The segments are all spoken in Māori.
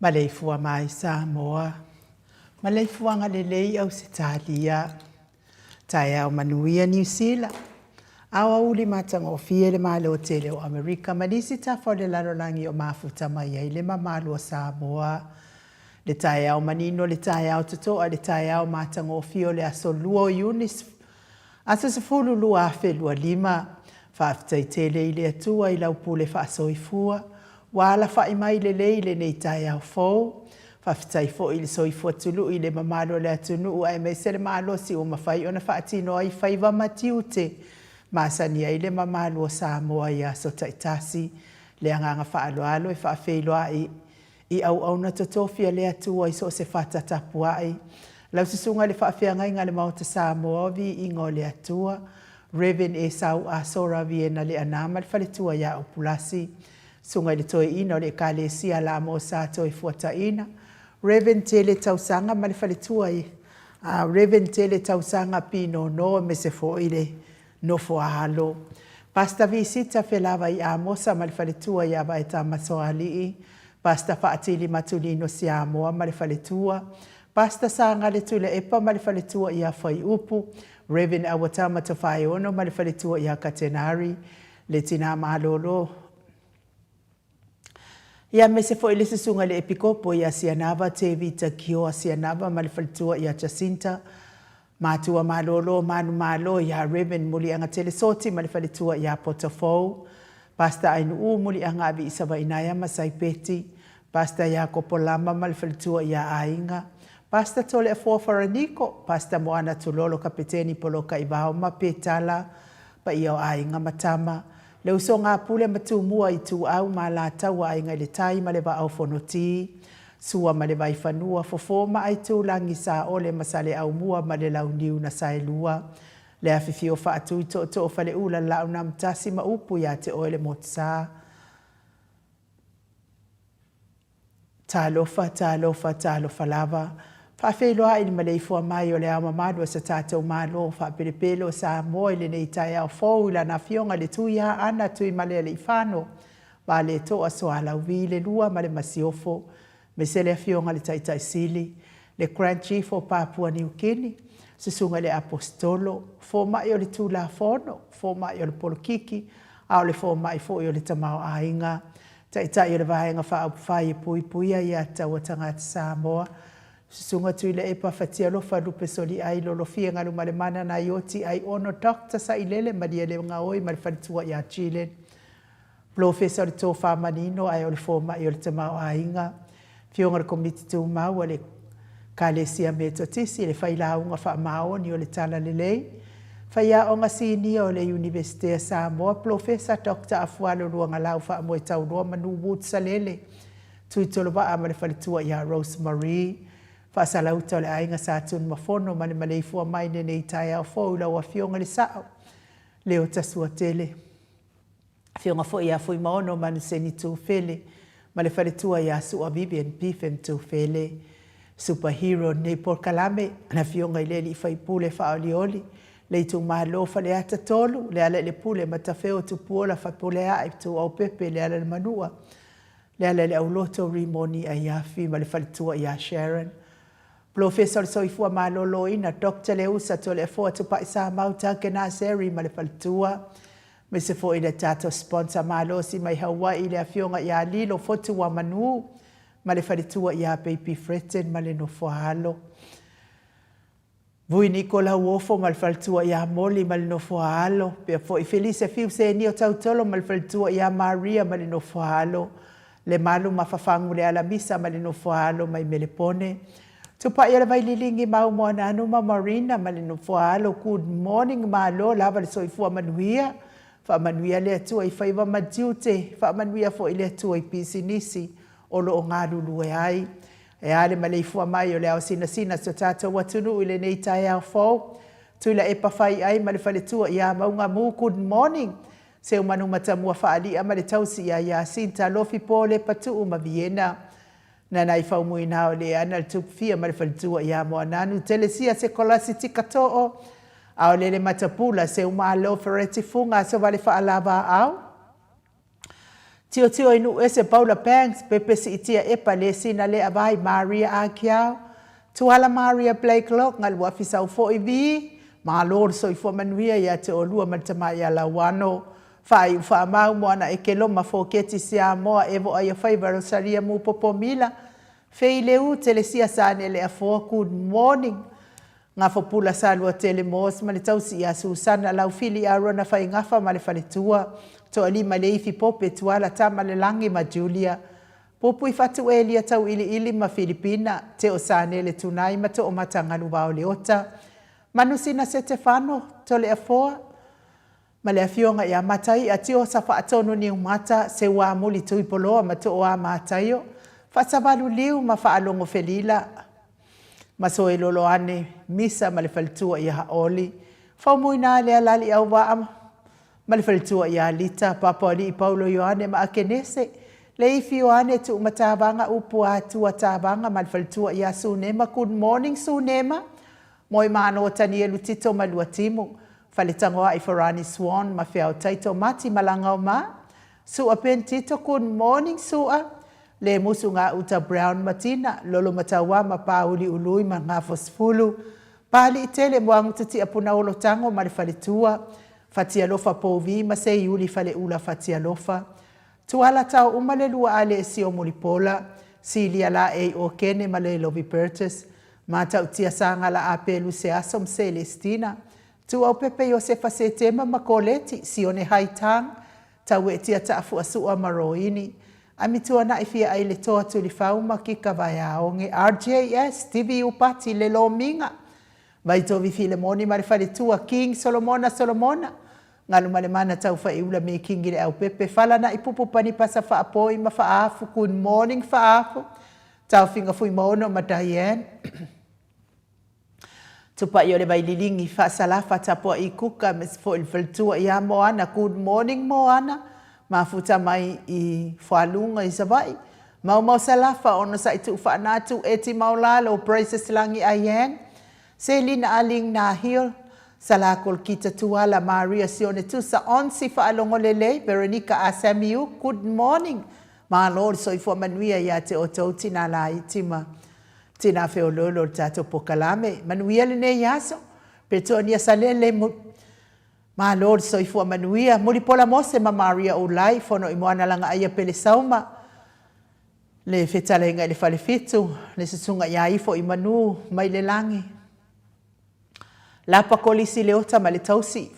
Maleifua mai Samoa. Maleifua ngalelei au Italia. Tai au manuia New Zealand. Awa uli matangofia le malo o tele o Amerika. Manisi ta fole larolangi o mafuta mai ai le mamalu o Samoa. Le tai au manino, le tai au tutoa, le tai au matangofia le aso luo yunis. Asa se fulu lua afe lua lima. Whaaftai tele ile atua i lau pule whaasoifua. Wala whai mai le leile nei tai au fau. Whaftai fo ili soifua tulu i le mamalo le atunu ai mai se le malo si o mawhai ona whaatino ai whaiva matiute. Masani ai le mamalo o Samoa i aso taitasi. Le anganga whaaloalo e whaafeiloa i au na totofia le atua i so se whatatapua ai. Lau sisunga le whaafeanga inga le mauta Samoa vi ingo le atua. Reven e sau a sora viena le anama le whaletua ia o pulasi. Sunga le toe ina o le kale sia la mo sa toe fuata ina. Reven tele tausanga ma le whaletua i. Reven tele tausanga pino no me se fo ile no fo ahalo. Pasta visita felava i amosa ma le whaletua ia va e tamasoali i. Pasta whaatili matulino si amoa ma le whaletua. Pasta sanga le tule epa ma le whaletua ia whai upu. Reven awatama to whai ono ma le whaletua ia katenari. Le tina malolo. Ia me se fo ile se sunga le epikopo ia sianava te vita kio sianava ma le whaletua ia Jacinta. Matua malolo manu malo ia Reven muli anga telesoti ma le whaletua ia Potofou. Pasta ainu muli anga avi isawa inaya ma saipeti. Pasta ia kopolama ma le whaletua ia ainga. Pasta tole e Faraniko, pasta moana tulolo kapiteni poloka i vao ma petala, pa ia o ainga matama. Le uso ngā pule matumua i tu au ma la taua ainga le tai ma le va au fonoti, sua ma le vai whanua, fofoma ai tu langi sa ole masale au mua ma le lau niu na sae lua. Le awhiwhio whaatu i to whale ula lau na mtasi ma upu ia te oele motsa. Talofa lava. Whaafeiloa i ni Maleifua mai o le ama madua sa tātou malo, whaapirepelo sa moa i le nei tai au fau ila na fionga le tui ha ana tui male le ifano. Wa le toa soa lauvi le lua ma le masiofo, me se le fionga le tai sili, le Grand Chief o Papua New Guinea, se sunga le apostolo, fo mai o le tula fono, fo mai o le polokiki, au le fo mai fo i o le tamao ainga, tai o le vahenga whaai pui ai ata o tangata Samoa, sunga tui le epa fatia lofa lupe soli ai lolo fia ngalu male mana na ioti ai ono dokta sa ilele madia le nga oi male falitua ia Chile. Professor Tofa Manino ai ole forma i ole tamau ainga. Fionga le komiti tu mau ale kalesia metotisi le faila unga fa mao ni ole tala lelei. Faya onga sini ole University of Samoa Professor Dr. Afualo luanga lau fa mo tau roa manu wut salele. Tui toloba amale falitua ia Rosemary. Whaasalauta le ainga sa tun mafono ma le Maleifua mai nei tai au fau lau a fionga le sao. Leo tasua tele. Fionga fo ia fui maono ma le seni tu fele. Ma le whaletua ia sua Vivian Pifem tu fele. Superhero nei por kalame. Na fionga i leli fai pule whaolioli. Le tu mahalo fa le ata tolu. Le ala le pule ma tafeo tu puola fa pule ai tu au pepe le ala le manua. Le ala le auloto rimoni a iafi ma le whaletua ia Sharon. Professor soifua malolo ina Dr. Leusa to le fo to pa sa mauta ke na seri ma le faltua me se fo ina tato sponsor malo si mai Hawaii le afionga ia lilo fotu wa manu ma le faltua ia baby freten ma le no fo halo Vui Nicola Wofo ma le faltua ia moli ma le no fo halo pe fo i Felice fiu se ni o tautolo ma le faltua ia Maria ma le no fo halo le malu ma fafangu le ala misa ma le no fo halo mai melepone Tupa ia le vai lilingi mau moa na anu ma Marina ma le no fualo good morning ma lo lava le soifua manuia fa manuia le atua i faiva madiute fa manuia fo ile atua i pisinisi o lo ngā lulu e ai e ale Maleifua mai o le au sina so tata watunu i le nei tai au fau tu la epa fai ai ma le faletua ia maunga mu good morning se umanu matamua faali ama le tausi ia sinta lofi po le patu ma Vienna na nai fau mui nao le ana le tupfia ma le falitua ia moa nanu telesia se kolasi tika to'o au le matapula se umalo fereti funga so vale fa alava au Tio inu ese Paula Banks pepe si itia epa le sina le avai Maria Akiao. Tuala Maria Blake Lock ngal wafisa ufo ibi. Ma lor so ifo manuia ya te olua matama ya la wano. Fai ufa mau moana ekelo mafoketi sia moa evo ayo fai saria mu popomila. Fei leu telesia sane le afo good morning. Nga fopula salua tele mos male tausi ya Susana lau fili arona fai ngafa male faletua. To ali Maleifi pope tuala tama le langi ma Julia. Popu ifatu elia tau ili ma Filipina. Te o sane le tunai ma to o matangalu wao leota. Manusina Stefano tole afoa. Male afionga ya matai atio safa atono ni umata se wa muli tuipoloa ma to o matayo. Fasabalu liu ma faalongo felila. Masoe loloane misa malefaltua ya haoli. Faumuina le alali au waama. Malefaltua ya alita papa ali Paulo Yohane ma akenese. Leifi Yohane tu matabanga upu atua tabanga malefaltua ya sunema. Good morning sunema. Moi maano tani lutito maluatimu. Faletangoa ifarani swan mafia taito mati malangau ma. Sua pentito good morning sua. Le musu nga uta brown matina, lolo matawa mapauli ului mga fosfulu. Pali itele mwangu tati apuna olo tango marifalitua. Fatia lofa povi, mase yuli fale ula fatia lofa. Tuala tau umalelua ale esio mulipola. Sili ala o kene male lovi pertes. Mata utia sanga la apelu se asom Celestina. Tua upepe Yosefa se tema makoleti, sione haitang. Tawe tia taafu asua maroini. Amitua na ifia ai le toa tulifauma ki kawaya onge RJS TV upati le lo minga. Vaito vifile moni marifale tua King Solomona. Ngalu malemana tau fa iula me kingi le au pepe fala na ipupu pani pasa fa apoi ma fa afu good morning fa afu. Tau finga fui maono ma Diane. Tupa yo le baililingi fa salafa tapua ikuka mesfo ilfaltua ya moana good morning moana. Mafuta mai I whalunga I savai. Mau salafa ono sa itu whanatu eti maulalo praises langi ayang. Selina aling nahil. Salakol kita tuala Maria sione tu sa onsi whaalongo lele. Veronica Asamiu, good morning. Ma Lord so ifo manuia ya te oto tina la itima. Tina feololo tato pokalame. Manuia lene yaso. Petonia salele Ma Lord so ifua manuia muripola mose ma Maria ulai fono imoana langa aya pele sauma le fetale nga le fale fitu le sisunga ya ifo imanu mai le langi la pakolisi le ota ma le tausi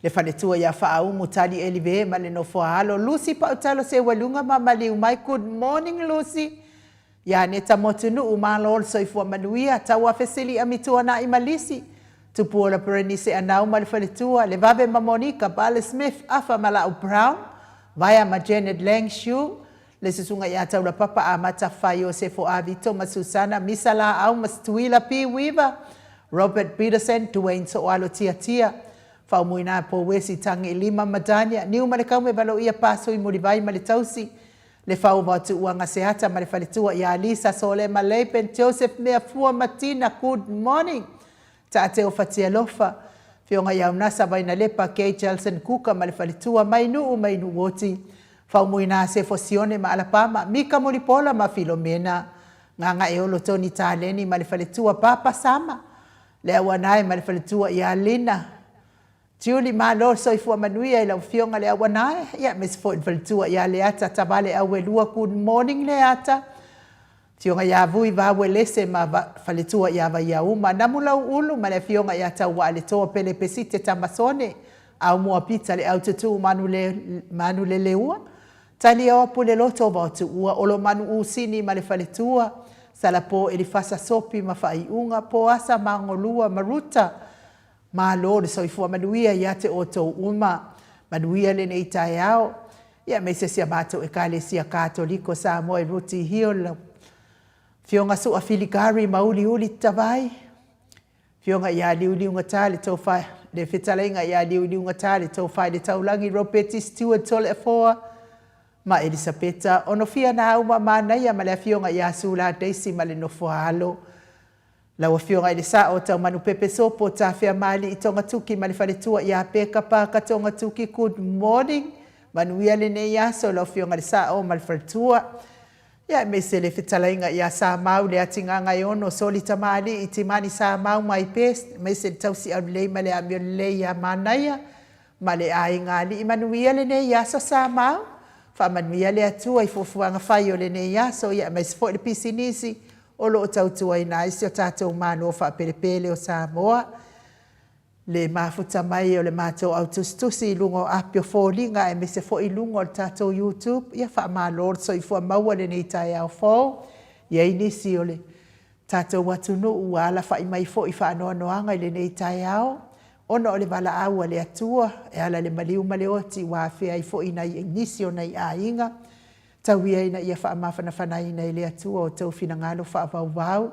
le fale tua ya fa au mutali elive ma le no foalo Lucy pa utalo se walunga ma mali umai good morning Lucy ya neta motunu ma Lord so ifua manuia tawa fesili amitua na imalisi Tupuola perenise anau malifalitua le vabe ma Monica Bale Smith afa mala Brown vaya ma Janet Langshu le sisunga ya taula papa amata fayo sefo avito ma Susana misala au mastuila P Weaver Robert Peterson Dwayne Soalo tia fa muina po wesi tangi lima madania niu malekau me balo ia paso I mulivai malitausi le fa watu uanga seata malifalitua ya Alisa Sole Maleipen Joseph Meafua Martina good morning Tate o fatia lofa. Fionga ya unasa vaina lepa kei Jelson kuka malifalitua mainu woti. Faumuina se fosione ma alapama. Mika mulipola ma Filomena. Nganga eolo toni taleni malifalitua papa sama. Lea wanae malifalitua ya Lina. Julie ma lo so ifua manuia ila fionga lea wanae. Ya mesfo infalitua ya leata tabale awelua good morning leata. Fionga ya vui vawe lese ma faletua ya vaya uma. Namula ulu male fionga ya tawa aletoa pele pesite tamasone. Au mua pita le au tutu manu le leua. Tali ya wapule loto vautu ua. Olo manu usini male faletua. Salapo elifasa sopi mafaiunga. Poasa mangolua maruta. Ma lord so ifua manuia yate oto uma. Manuia lene ita yao. Ya mesesia mato ekale siya katoliko Samoa ruti hiyo. Fionga su afiligari mauli uli tavai. Fionga ya liuli unga tali tofa. Le fitalenga ya liuli unga tali tofa. Le taulangi Robert Stewart tole efoa. Ma Elisabeta. Onofia na uma mana ya male fionga ya sula deisi male nofua halo. La wafionga ilisa o tau manu pepe sopo tafia mali itonga tuki male faletua ya peka pa katonga tuki good morning. manuia le nei aso lo fionga le sa o malfaltua ia me se le fitalainga ia sa mau le atinga ngai ono soli tamali i timani sa mau mai pes me se tausi au le male a mio le ia manaia male ai ngali manuia le nei aso sa mau fa manuia le atua i fofuanga fai o le nei aso ia me se fo le pisinisi o lo tautua ina isi o tatou mano fa pelepele o Samoa le mafuta mai o le matou autostusi lungo apio folinga e me se fo i lungo o tatou YouTube ia fa malor so i fo maua le nei tai au fo ia inisi o le tatou watunu uala fa i mai fo i fa noanga i le nei tai au ona o le vala au le atua e ala le maliu male oti wa fea i fo i nai inisi o nei ainga tauia ina ia fa mafana fana ina i le atua o tau finangalo fa vau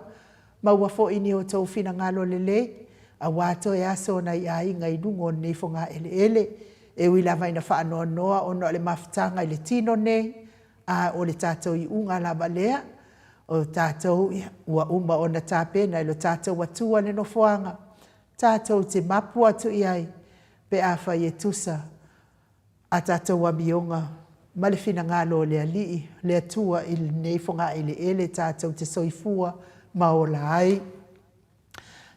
maua fo ini o tau finangalo le a wato e aso na i ngai dungo nei fonga ele e wila vai na fa no noa ono le maftanga le tino nei a o le tatou i unga la balea o tatou ua umba ona tapena i lo tatou watua le no foanga tatou te mapu atu i ai pe a fa ye tusa a tatou wa bionga ma le finangalo le alii le atua i nei fonga ele tatou te soifua ma o lai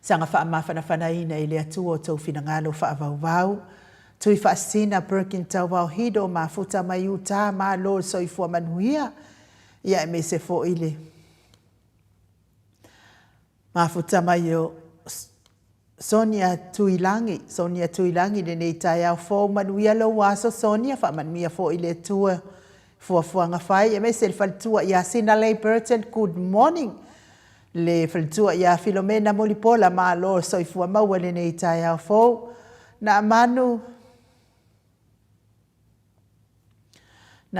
sanga fa mafana fana ina ile atua o tau finangalo fa vau tui fa sina perkin tau vau hido mafuta mai uta ma lo soifua manuia ia me se fo ile mafuta mai o Sonia Tuilangi le nei tai au fo manuia lo waso Sonia fa manuia fo ile tua fuanga fai e me se faltua ia sina lei Burton good morning le faltua ia Filomena Molipola ma lo soifua maua le nei tai au fo na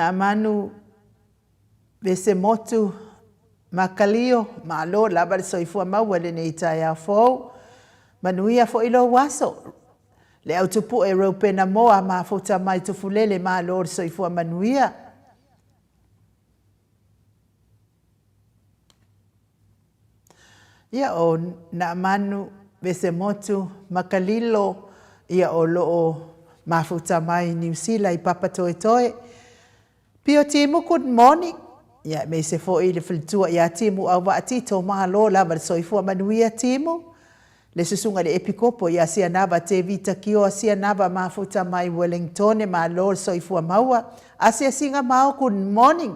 amanu vese motu makalio ma lo laba soifua maua le nei tai au fo manuia fo ilo waso le autupu e ropena moa ma fota mai tufulele ma lo soifua manuia ia o na manu vese motu makalilo ia o loo mafuta mai New Zealand i papa toe pio timu good morning ia me se fo i le filtua ia timu au wa atito ma lo lava soifua manuia timu le susunga le epikopo ia sia nava te vita kio sia nava mafuta mai Wellington ma lo soifua maua asia singa mau good morning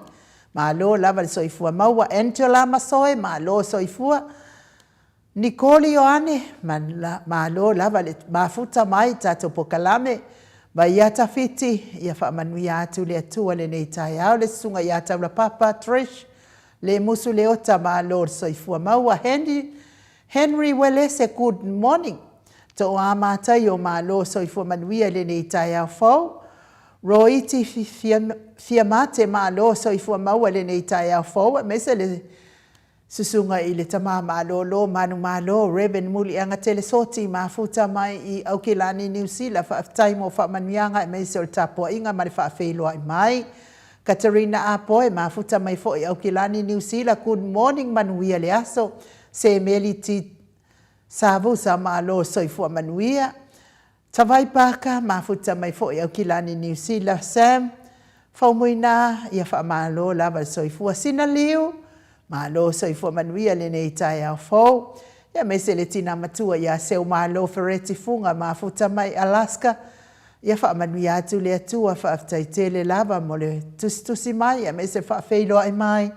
ma lo lava soifua maua Angela Masoe ma lo soifua Nicole Ioane ma lo lava le mafuta mai tato pokalame ma iata fiti ia fa manuia atu le atua le nei tai au le sunga iata ula papa Trish le musu le ota ma lo soifua maua Henry Welese good morning to amata yo ma lo soifua manuia le nei tai au fo Roiti fiamate ma lo soifua maua le nei tai au fo mese le susunga i le tama malo manu Reben muli anga telesoti mafuta mai i Aukilani New Zealand fa taimo fa manianga me se tapo inga mari fa felo ai mai Katerina Apoe mafuta mai fo i Aukilani New Zealand good morning manuia le aso se meliti savu sa malo soifua manuia tavai paka mafuta mai fo i Aukilani New Zealand Sam fa muina ia fa malo lava soifua sinaliu malo soifua manuia le nei tai au fo ia me se le tina matua ia seu malo fereti funga mafuta mai Alaska ia fa manuia atu le atua fa aftaitele lava mo le tustusi mai ia me se fa feilo ai mai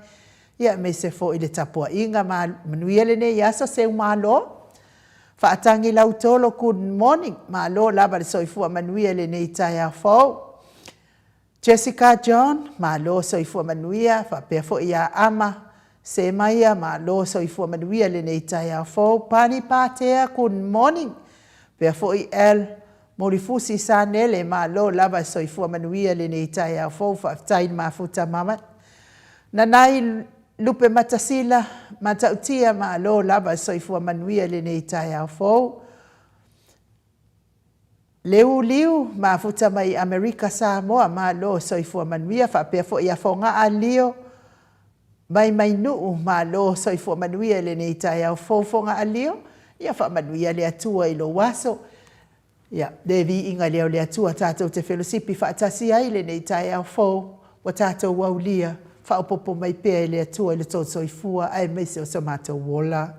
ia me se fo i le tapua inga manuia le nei asa seu malo fa atangi lautolo good morning malo lava le soifua manuia le nei tai au fo Jessica John malo soifua manuia fa pe fo ia ama se maia ma lo soifua manuia le nei tai au fo pani patea good morning pe fo i el molifusi sanele ma lo lava soifua manuia le nei tai au fo fa tai mafuta mama nanai lupe matasila matautia ma lo lava soifua manuia le nei tai au fo liu mafuta mai Amerika Samoa ma lo soifua manuia fa pe fo ia fonga alio mai nuu ma lo soifua manuia le nei tai au fofonga alio ia fa manuia le atua i lo waso Ia, devi inga leo le atua tātou te whelosipi whaatasi ai le nei tai au fōu wa tātou waulia whaopopo mai pēa le atua le tōtoi fua ai meise o sa mātou wola.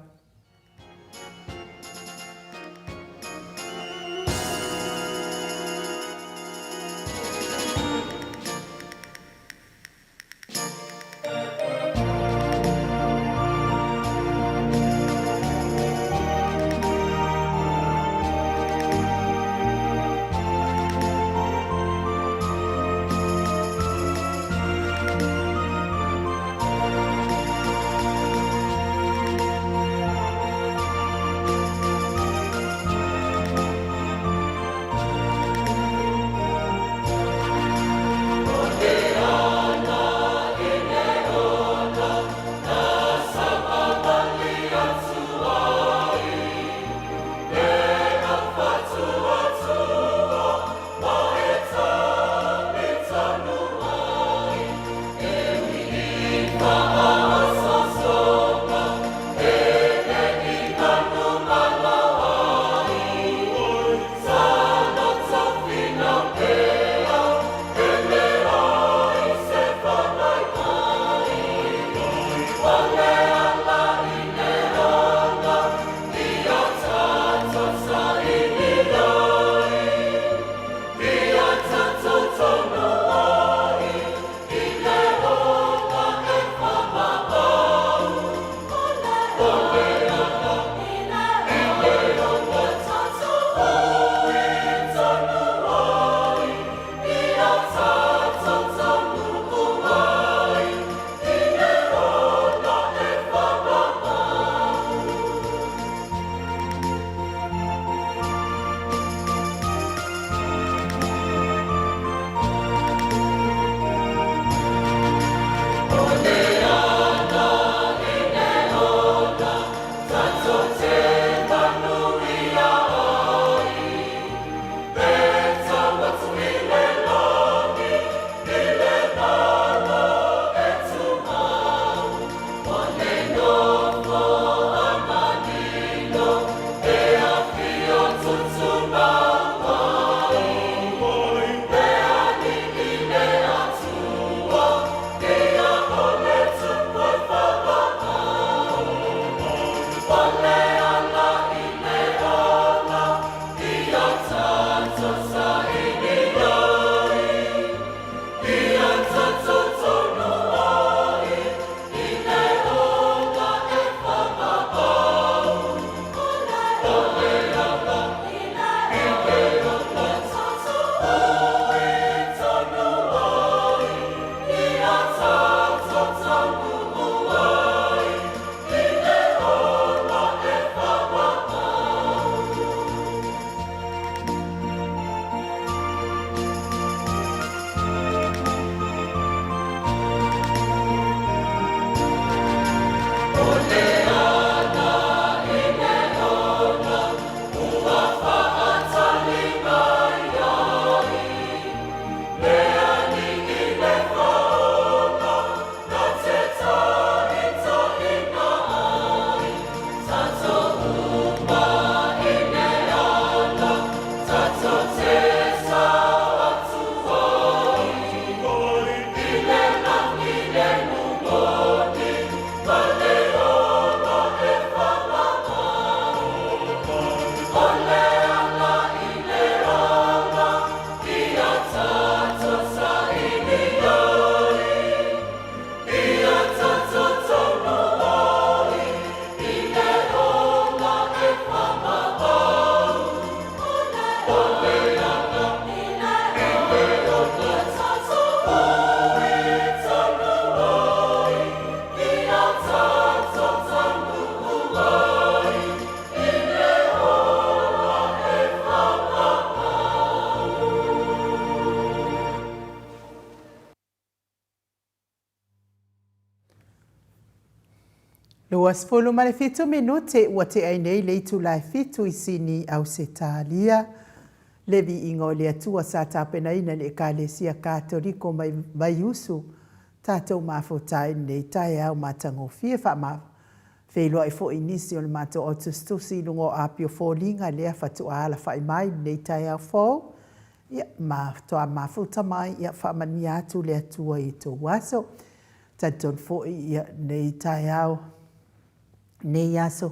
Luas fulu male fitu minute ua te ainei le itu lai fitu isini au se talia. Levi ingo le atua sa tapena ina le kalesia katoriko mai usu. Tātou mafotai nei tai au matangofie Whailoa fo inisi o le mātou o tustusi lungo apio fōlinga lea whatu ala whai mai nei tai au fō. Ia, ma toa mafuta mai, ia whamani atu lea tua i tō waso. Taton fo ia nei tai au, nei aso.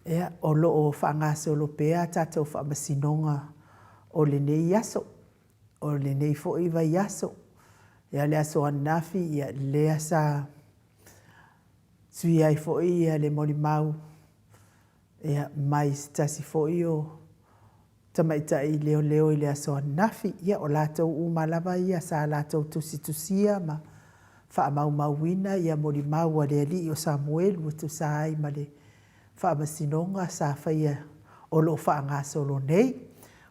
Ia, o lo o whangaso lo pēa tātou whamasinonga o le nei aso. O le nei fo i vai aso. Ia lea so anafi, ia lea sa... Sui ai fo ia le moli mau, ia mai stasi fo o tamaita i leo i lea soa nafi, ia o lātou umalava ia sa lātou tusia ma wha mau ia moli mau a lea li o Samuel utu sa ai ma le wha masinonga sa whaia o lo wha ngā solo nei.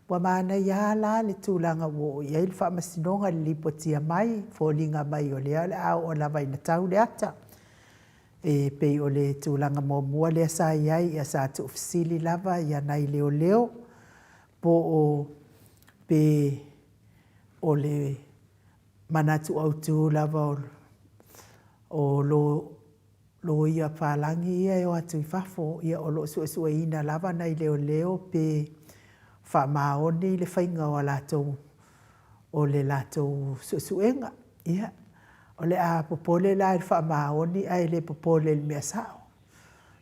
Wa maana ia la le tūlanga wo ia il wha masinonga li lipotia mai, fōlinga mai o lea le au o lava ina tau le ata. E pei o le tūlanga mō mua lea sa iai ia sa tu ofisili lava ia nai leo po o pe o le manatu au tū lava o lo ia pālangi ia o atu i whafo ia o lo sua ina lava nai leo pe wha maoni le whainga o lātou o le lātou suenga ia. O le a popole la il wha maoni ai le popole il mea sao.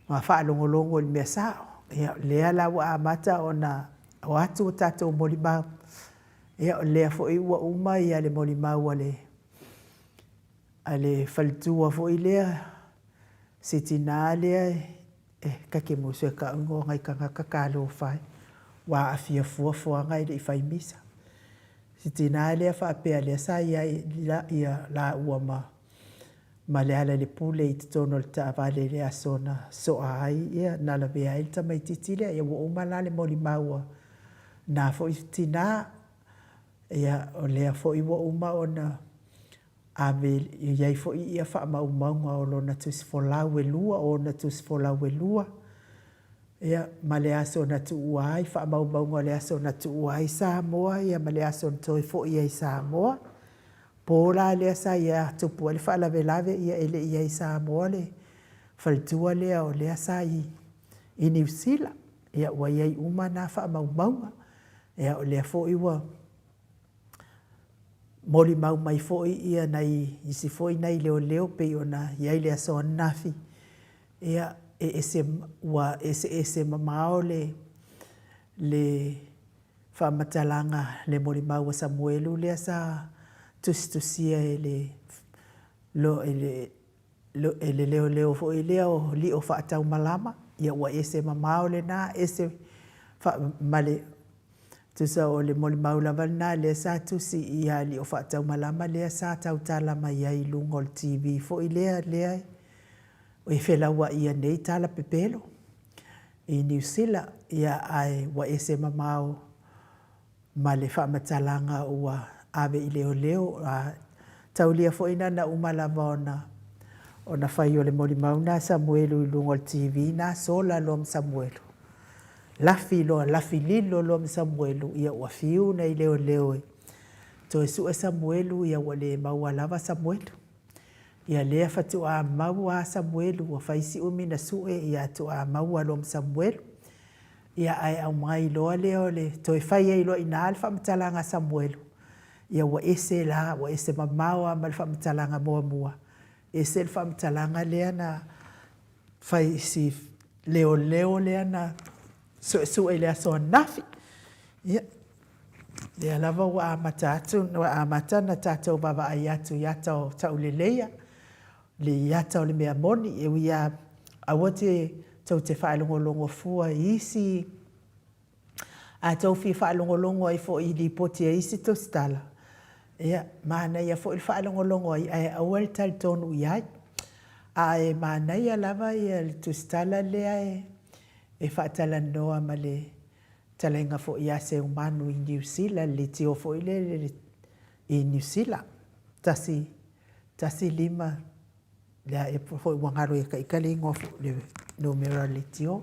Ma wha longolongo il mea sao. Ia lea la wa amata o na o atu o tatou moli mau. Ia o lea fo i ua uma ia le moli mau ale whalitua fo i lea. Sitina lea kake musue ka ungo ngai kakalo whai. Wa afia fua ngai le i whai misa. Sitina lea whaapea lea sa ia la ua ma le ala le pule i te tono le taavale le asona soa ai ia na la vea il tamaititi lea ia ua uma la le moli maua na fo i tina ia o lea fo i ua uma o na ave iai fo i ia wha maumaunga o lo na tusfolau e lua o na tusfolau e lua. Ia ma le aso na tu ai wha mau le aso na tu ai Samoa ia ma le aso na toi fo ia i Samoa. Pōla lea sa ia tupu le wha lave ia ele ia i Samoa le whalitua lea o lea sa i New Zealand. Ia ua iai uma na wha mau. Ia o lea fo iwa moli mau mai fo ia nai isi fo i nai leo pe o na iai lea so nafi. Ia ese mamao le whamatalanga le mori maua Samuelu lea sa tustusia ele leo fo i leo li o whaatau malama ia ua ese mamao le na ese male tusa o le mori mau lava na lea sa tusi ia li o whaatau malama lea sa tau talama ia i lungo le TV fo i lea o e whelaua ia nei tala pepelo. I New Zealand ia ai wa ese mamao ma le whamatalanga ua ave i leo taulia fo ina na umalava ona whai o le mori mauna Samuelu i lungo TV na sola lom Samuelu. Lafi lilo lom Samuelu ia ua fiu na i leo e. To e sua Samuelu ia ua le maua lava Samuelu. Ia lea whatu a mau a Samuelu wa whaisi umi na sue ia tu a mau a lom Samuelu. Ia ai au mai loa leo le toi whai ei loa ina alfa mtalanga Samuelu. Ia wa ese mamau a malfa mtalanga mua. Ese alfa mtalanga lea na whaisi leo lea na sue lea soa nafi. Ia lava wa amata na tātou baba ai atu iata o tauleleia. Le iata o le mea moni e wia awate tau te whaelongolongo fua isi a tau fi whaelongolongo ai fo i li poti a isi to stala. Ia maana ia fo i whaelongolongo ai ai awal tal tonu iai. A e maana ia lava ia to stala lea e whaatala noa ma le talenga fo ia se umanu i New Zealand le tio fo i le i New Zealand. Tasi lima la e foi wangaro e kai ngofo le numero le tio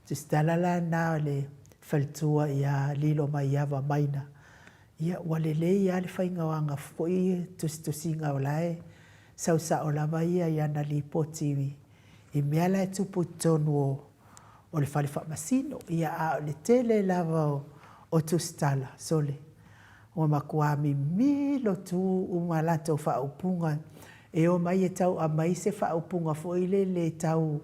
te stala na le faltua ia lilo mai ava maina ia wale le ia le fainga wanga foi tu singa olae sausa ola vai ia na li poti I mea la e tupu tonu o le whale whamasino. Ia a o le tele lava o tustala, sole. O makua mi milo tu umalato whaupunga. E o mai e tau a mai se whaupunga fo ile le tau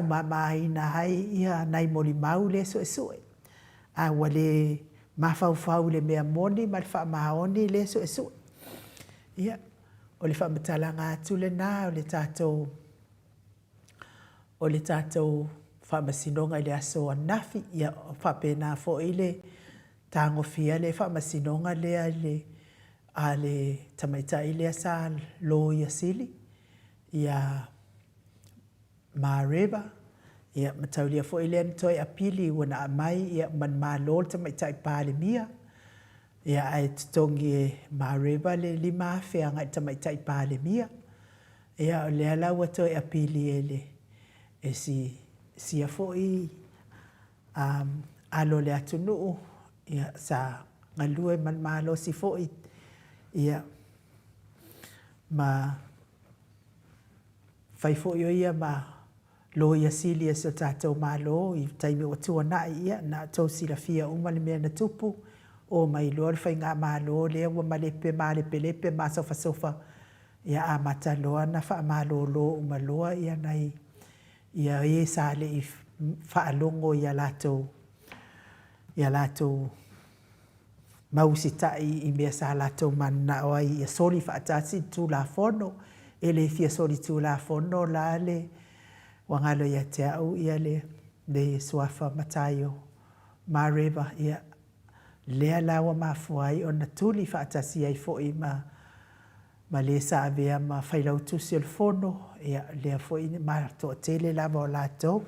mamai na hai ia nai moli mau le so e soe. A wale mawhau le mea moni ma le whaamaoni le so e soe. Ia, o le whaamatalanga atu le nā o le tātou whaamasinonga i le aso anafi. Ia, whapena fo ile tango fia le whaamasinonga le a le tamaita i le asa lo ia sili. Ia Maleifua. Ia mataulia fo ile toi apili wana amai ia man malo tamaita i pale mia. Ia ai tutongi e Maleifua le lima fea ngai tamaita i pale mia. Ia le ala wa toi apili ele. E si a fo i alo le atunu. Ia sa ngalue man malo si fo i. Ia ma fai fo ia ma lo ia sili e so tātou malo i taimi o tuana ia na tau sila fia umale mea na tupu o mai loa le whai ngā malo lea ua malepe ma sofa ia a mata loa na wha malo lo umaloa ia nei ia e sa le i whaalongo ia latou mausita i mea sa latou mana o ai ia soli whaatasi tu la fono ele fia soli tu la fono la le wangalo ia te au ia le suafa matayo Maleifua ia lea lawa mafuai o na tuli whaatasi ai fo i ma le sa avea ma whailau tusi o le fono ia lea fo i ma to tele lava o latou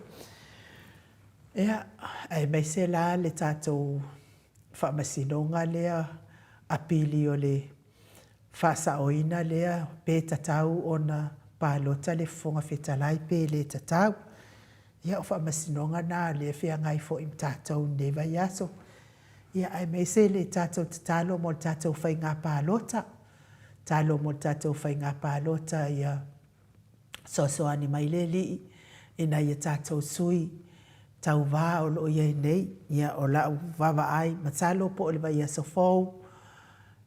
ia ai mai se la le tātou whaamasinonga lea apili o le whaasaoina lea pe tatau o na palota le fonga fetalai pe le tatau. Ia o whaamasinonga nā le fea ngai fo im tātou neva iaso. Ia ai mei se le tātou tatalo mo tātou whai ngā palota. Talo mo tātou whai ngā palota ia sosoani mai le li ina ia tātou sui tau wā o lo ia nei. Ia o lau wawa ai matalo po o le vai aso fau.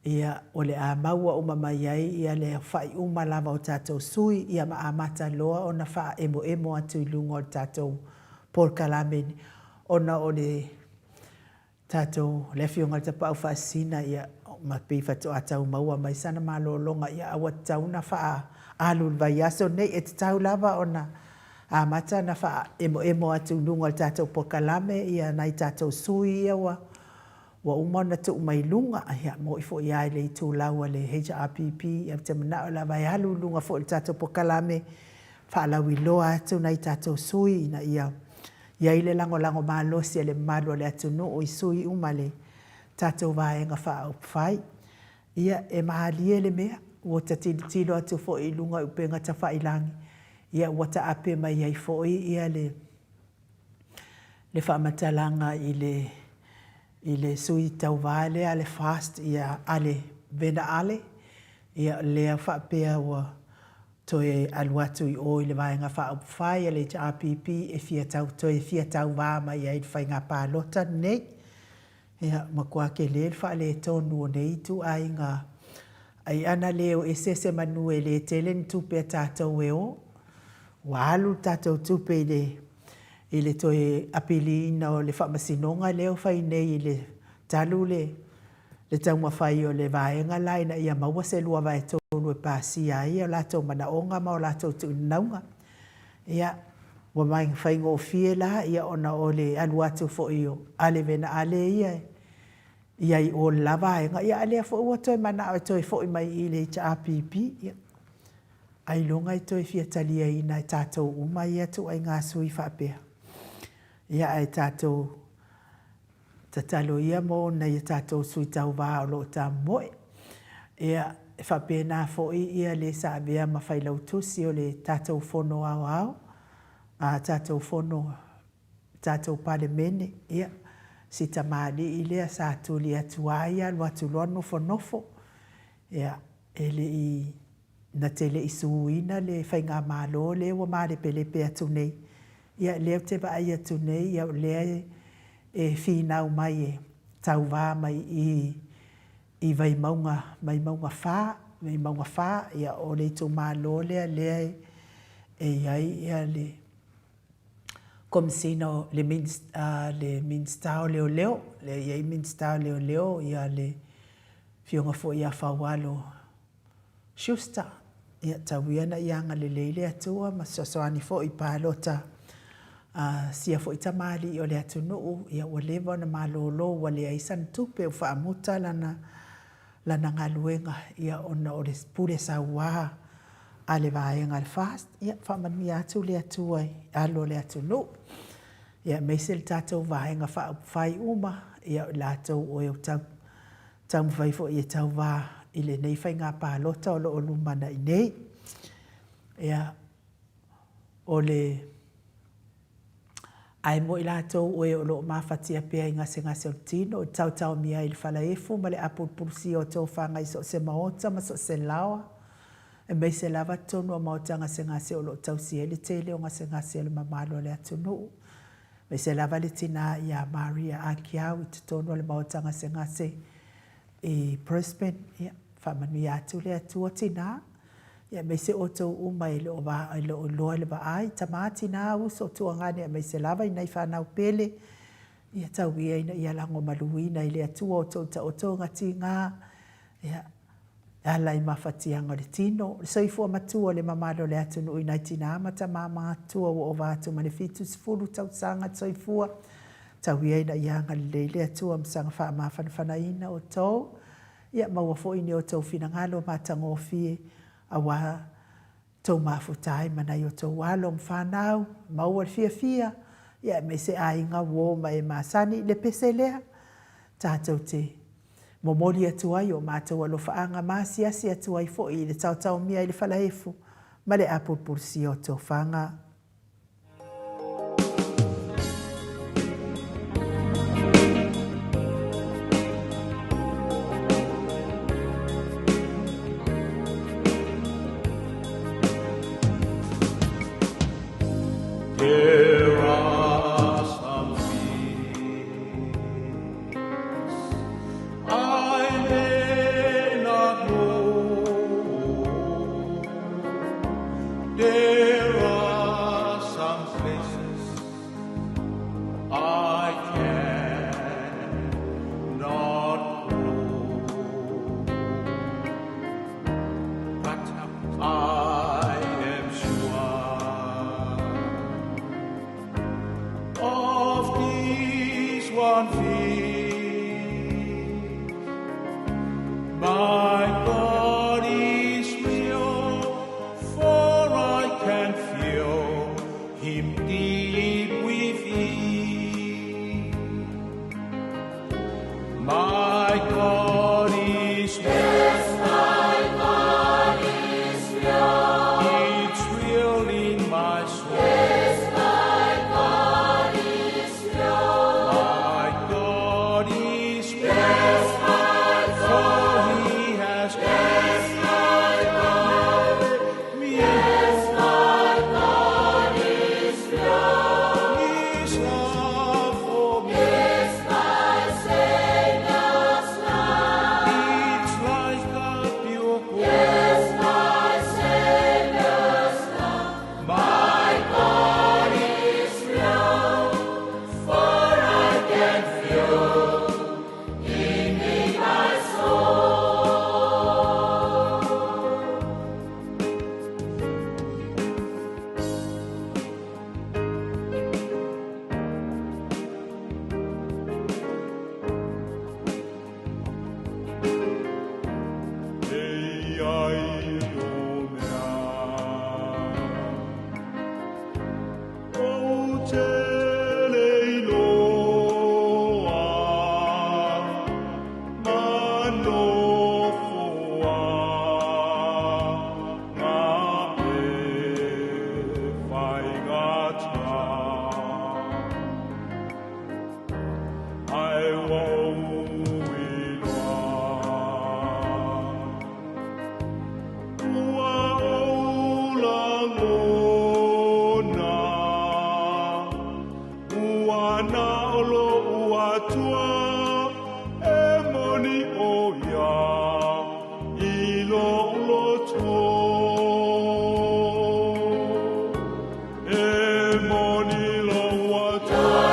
Ia o le a maua o mamai ai ia le whai lava o tātou sui ia ma amata loa o na wha emo atu i lunga o tātou Paul Kalameni o na o le tātou lefi o ngā te pau whaasina ia ma piwha to atau maua mai sana malo longa ia awa tau na wha alu vai aso nei e te tau lava o na amata na wha emo atu i lunga o tātou Paul Kalameni ia nai tātou sui ia wa umana tu mai lunga ia mo i fo ia le tu lawa le HRPP ia te mana la vai alu lunga fo tātou Paul Kalameni fa la wi loa tu nai tātou sui na ia ile lango malo si le malo le atu no o sui umale tātou vai nga fa au fai ia e mahali le mea o te tilo atu fo i lunga upenga ta fa ilangi ia wata ape mai ai fo ia le fa matalanga i le sui tau vale ale fast ia ale vena ale ia lea whapea wa toe aluatu i o i le vaenga wha upwhai ale RPP e fia tau vā mai ai whai ngā pālota nei ia makua ke le wha le tonu o nei tu ai ngā ai ana leo e sese manu e le telen tupe tātou e o walu tātou tupe i le toe apili ina o le whaamasinonga leo whai nei i le talu le taunga whai o le vaenga laina ia maua se lua vai tonu e pāsia ia o latou manaonga ma o latou tu naunga. Ia wa mai whai ngō fie la ia ona o le alu atu fo i o ale vena ale ia i o la vaenga ia ale fo ua toi mana o toi fo i mai i le HRPP ia. Ai longa i toi fia talia ina i tātou uma ia tu ai ngā sui whapea. Ia ai tātou tatalo ia mo na ia tātou sui tau wā o lo tā moe. Ia whapena fo ia le sa avea ma whailau tusi o le tātou whono au. A tātou whono, tātou pale mene. Ia si tamali i lea sa tuli atu aia, lo atu lono whanofo. Ia ele na te le isuina le whainga mālo le wa mare pelepe atu nei. Ia leo te vai atu nei, ia lea e whinau mai e tau wā mai i vai maunga whā, ia o le tō mālo lea e iai ia le komisino le minstao leo, le iai minstao leo, ia le fionga fo ia whawalo Schuster, ia tawiana ianga le leile atua, ma sosoani fo i pālota sia fo i tamali o le atu nuu, ia ua lewa na malolo, wa le aisan tupe o whaamuta lana ngaluenga, ia ona o le pure sa waha a le vaenga le fast, ia whaamani atu le atua, alo le atu nuu, ia meisel tātou vaenga whai uma, ia lātou o eo tau mwhai fo i tau wā, i le nei whai ngā pālota o lo o lumana i nei. Ia, o le ai mo i lātou o e o lo mawhatia pia i ngase o tino, o tau mia i le whalaefu, ma le apurpurusi o tau whangai so se maota, ma so se lawa. E mei se lava tonu o maota ngase o lo tau siele tele o ngase o le mamalo le atunu. Mei se lava le tina i a Maria a kiau i te tonu o le maota ngase i Brisbane, ia, whamanu i atu le atua tina. Ia, mei se oto uma i lo loa le vaai, tamati nā uso tua ngane, mei se lava i nei whanau pele. Ia tau ia ia lango maluina i le atua oto ngati ngā. Ia, ala i mawhatianga le tino. Soifua matua le mamalo le atunu i nei tina amata mama atua o vātu manefitu sifuru tau sanga soifua. Tau ia ina ianga le atua msanga wha mawhanwhanaina o tau. Ia maua fo ini o tau finangalo matango fie awa tau mafutai manai o tau walo mwhanau. Maua fia. Ia me se ainga wo mai masani le pese lea. Tātou te momoli atuai o mātou alo whaanga masiasi atuai fo i le tau mia i le whalaefu. Ma le apurpursi o tau whanga. There are some things I may not know. There are some places I cannot go. But I am sure of this one thing, my God is real, for I can feel Him deep within. My God is real. Yes, my God is real. It's real in my soul. Yes, my God is real. My God is real. Yes, my God. For He has yes, my God. Yes, my God is real. His love for me. Yes, my Savior's love. It's like a pure gold. Yes, my Savior's love. My God is real, for I can feel Him in my soul. Ei, ai, o te leiloa, manofoa, ngā e whaingata. Ai wau iloa, ua na olo uatua e moni oia ilo loto e moni lo watua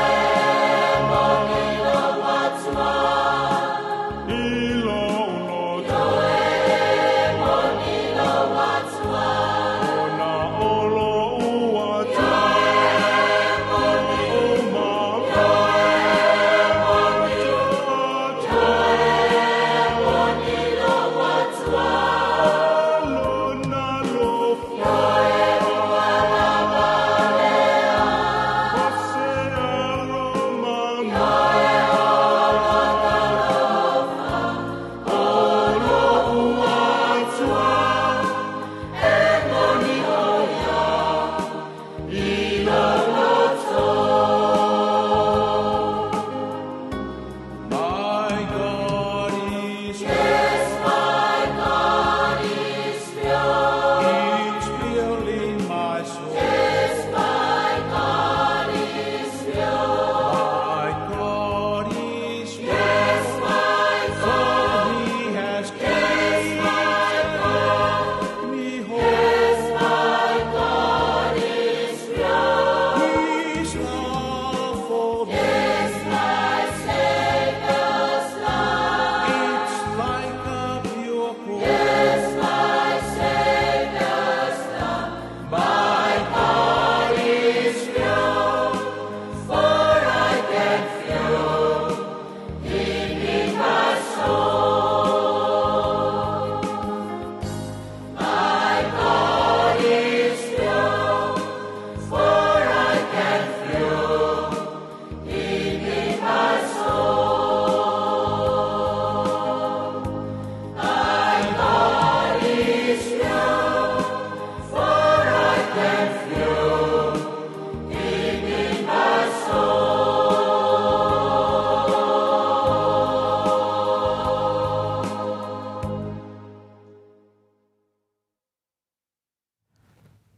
ilo loto ona olo uatua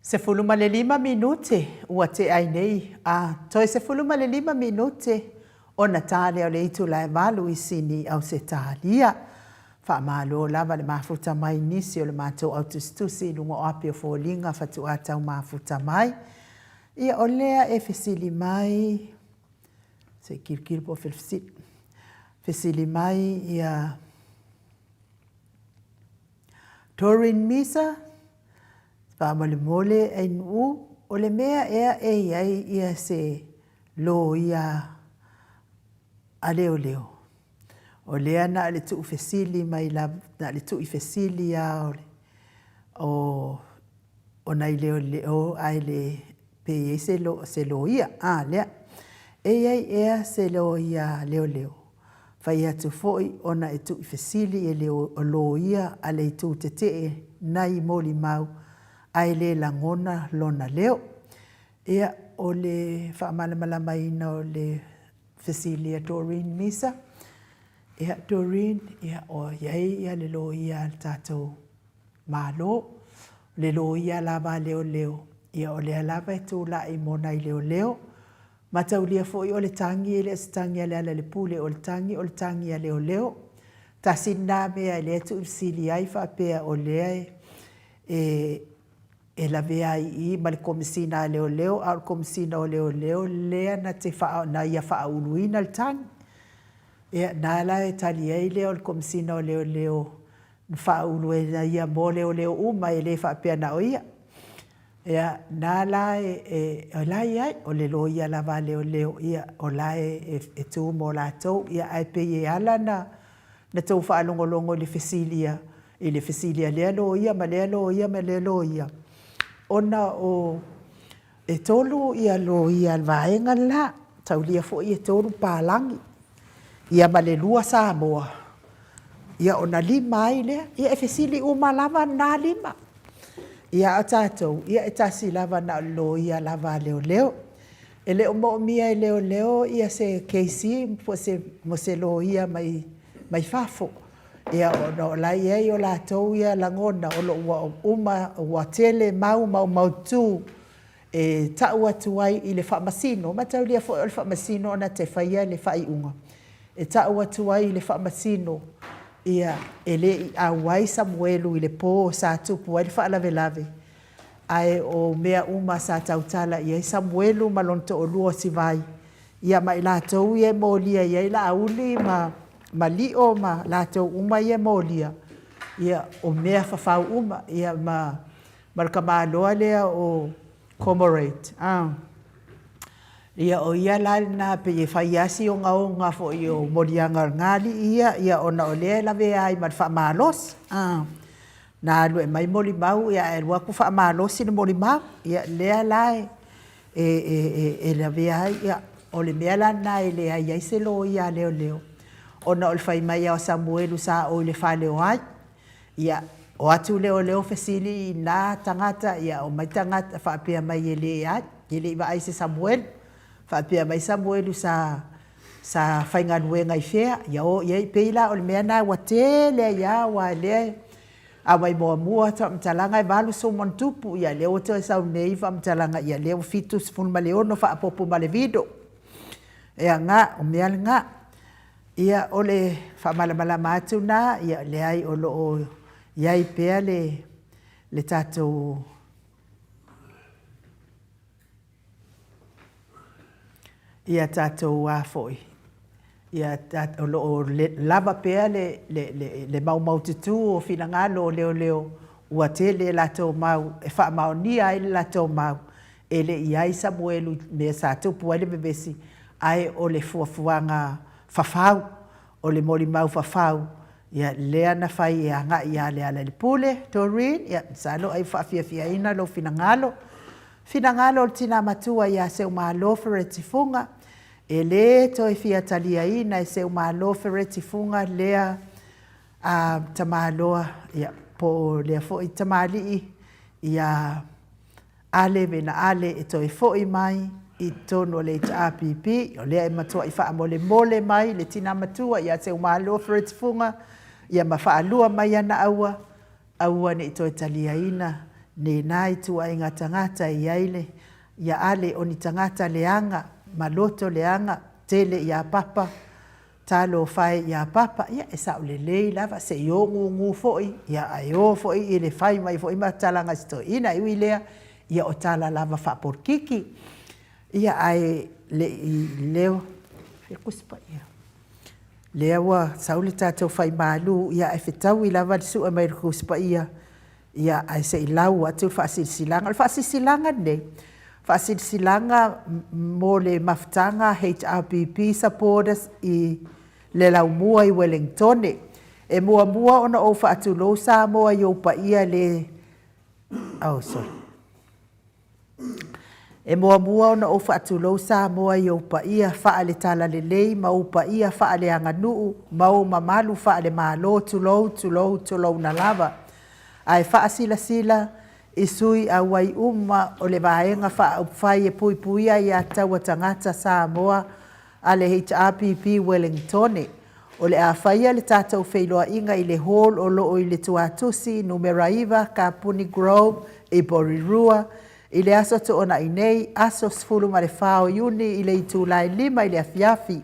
Se fuluma le 5 minute ua te ai nei a toi se fuluma le 5 minute ona tale o le itu la malu i sini au se talia fa malo lava le mafuta mai nisi o le matou autostusi lunga o ape o folinga fatu atau mafuta mai ia o lea e fesili mai se kirkir po fesili mai ia Torin Misa pa mole ai nu o le mea e ai ia se lo ia a leo o lea na le tu fesili mai la na le tu fesili ia o nai leo ai le pe se lo ia a lea ai ia se lo ia leo fai atu foi ona e tu fesili e leo o lo ia a le tu te nai moli mau ai le langona lona leo ia o le whaamala mai na o le Fesilia Doreen Misa ia Doreen ia o iai ia le lo ia tatou malo le lo ia lava leo ia o le lava e tū la i mona i leo matau lia foi o le tangi le tangi ale le pule o le tangi a leo tasina mea le tu Fesilia ai whapea o lea e la vea i ma le komisina leo au komisina o leo lea na te wha na ia wha uluina le tang e na la e tali e leo le komisina o leo wha uluina ia mo leo uma e le wha pia na o ia na la o la ia o le lo ia la va leo ia o la e tu mo la tau ia ai pe e ala na tau wha longo le Fesilia e le Fesilia leo ia ma leo ia ona o e tolu ia lo ia vaenga la tau lia fo e tolu palangi ia male lua Samoa ia ona lima ile ia e Fesili uma lava na lima ia atato ia e tasi lava na lo ia lava leo ele o mo mia leo ia se KC po se mo se lo ia mai fafo ia o la ia o la tau ia langona o lo uma wa tele mau tu e ta'u atu ai i le whaamasino, matau lia fo le whaamasino ona te whaia le whaiunga. E ta'u atu ai i le whaamasino, ia e le i awai Samuelu i le pō sa tupu ai le whaalave lave. Ai o mea uma sa tautala ia i Samuelu malonto o lua si vai. Ia mai lātou ia mōlia ia i la auli ma lio ma lātou uma ia mōlia. Ia o mea whawhau uma ia marka māloa lea o Comrade. Ia o ia lalina pe e whaiasi o ngā fo i o morianga ngāli ia ona o lea lawe ai ma whaamalos. Nā lue mai moli mau ia e rua ku whaamalosi na moli mau. Ia lea lai e lawe ai ia o le mea lana e lea ia se lo ia leo leo. Ona o le whai mai o Samuelu sa o le whaleo ai. Ia o atu leo leo fesili nā tangata ia o mai tangata whaapea mai e le ai. E le iwa ai se Samuel. Whaapea mai Samuelu sa whainganuenga i whea. Ia o ia i peila o le mea nā wa te lea ia wa lea. A wai moa mua ta mtalanga i walu so montupu. Ia leo te sau neiva mtalanga. Ia leo fitu sifunu ma leono whaapopu ma le vido. Ia ngā o mea ngā. Ia o le whamalamala mātu nā. Ia le ai o lo o iai pea le tātou ia tātou wāfoi. Ia o lo o lava pea le mau tutu o whina ngalo o leo leo ua te le lātou mau e wha mau ni ai le lātou mau e le iai Samuelu mea sa tupu ai le bebesi ai o le fuafuanga whawhau o le moli mau whawhau. Ia lea na whai e anga ia le ala le pule, Doreen, ia salo ai whaafia ina lo finangalo. Finangalo o tina matua ia se umalo feretifunga. E le toi fia talia ina e se umalo feretifunga lea tamaloa ia po lea fo i tamali ia ale vena ale e toi fo i mai i tono le HRPP. O lea e matua i wha mole mai le tina matua ia se umalo feretifunga. Ia mawhaalua mai ana aua ne ito e talia ina, ne nai tua i ngā tangata i aile, ia ale o ni tangata leanga, maloto leanga, tele ia papa, talo whai ia papa, ia e sao le lei lava, se i o ngu foi, ia ai o foi i le whai mai foi ma talanga sito ina i lea, ia o tala lava whaporkiki, ia ai leo, e kuspa ia. Lea wa sauli tātou whai mālu ia e whetau i lava su e mai kuspa ia ai se i lau atu whaasirisilanga. Whaasirisilanga ne. Whaasirisilanga mo le maftanga HRPP supporters i le lau mua i Wellington. E mua ona o whaatulo sa moa i opa ia le... Oh, sorry. E mua ona o whaatulo sa moa i opa ia wha le tala le lei, ma opa ia wha le anganuu, ma o mamalu wha le malo tulou na lava. Ai wha sila i sui a wai uma o le vaenga wha upwhai e pui ai a taua tangata sa moa a le HRPP Wellington. O le a whaia le tātou whailoa inga i le hall o loo i le tuatusi, Numeraiva, Kapuni Grove, i Borirua, i le aso to ona i nei, aso sfulu ma le whao iuni i le itu lai lima i le afiafi,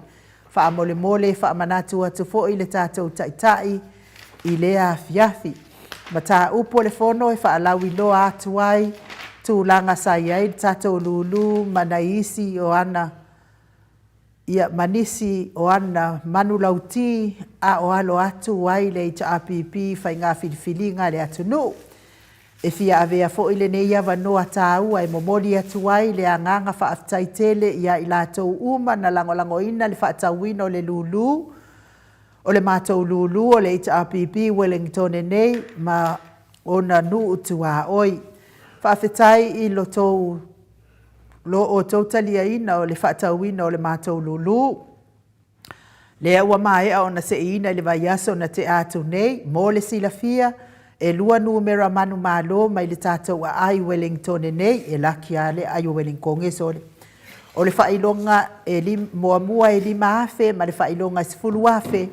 wha mole, wha manatu atu fo i le tātou taitai i le afiafi. Ma tā upo le fono e wha alawi loa atu ai, tūlanga sa iai, tātou lulu, manaisi o ana, ia manisi o ana manu lauti a o alo atu ai le HRPP whai ngā whiliwhilinga le atu nu. E fia avea fo ile ne ia wanoa tāua e momoli atu ai le anganga whaafitai tele ia i lātou uma na langolango ina le whaatauina o le lulu, o le mātou lulu o le HRPP Wellington nei ma ona nu utua oi. Whaafetai i lotou lo o totalia ina o le whaatauina o le mātou lulu. Lea ua mai o na se ina le vaiaso na te atu nei, mo le silafia, e lua numera manu malo mai le tātou a ai Wellington nei, e laki ale ai Wellington sole. O le whailonga e mua e lima afe, ma le whailonga e sifulu afe,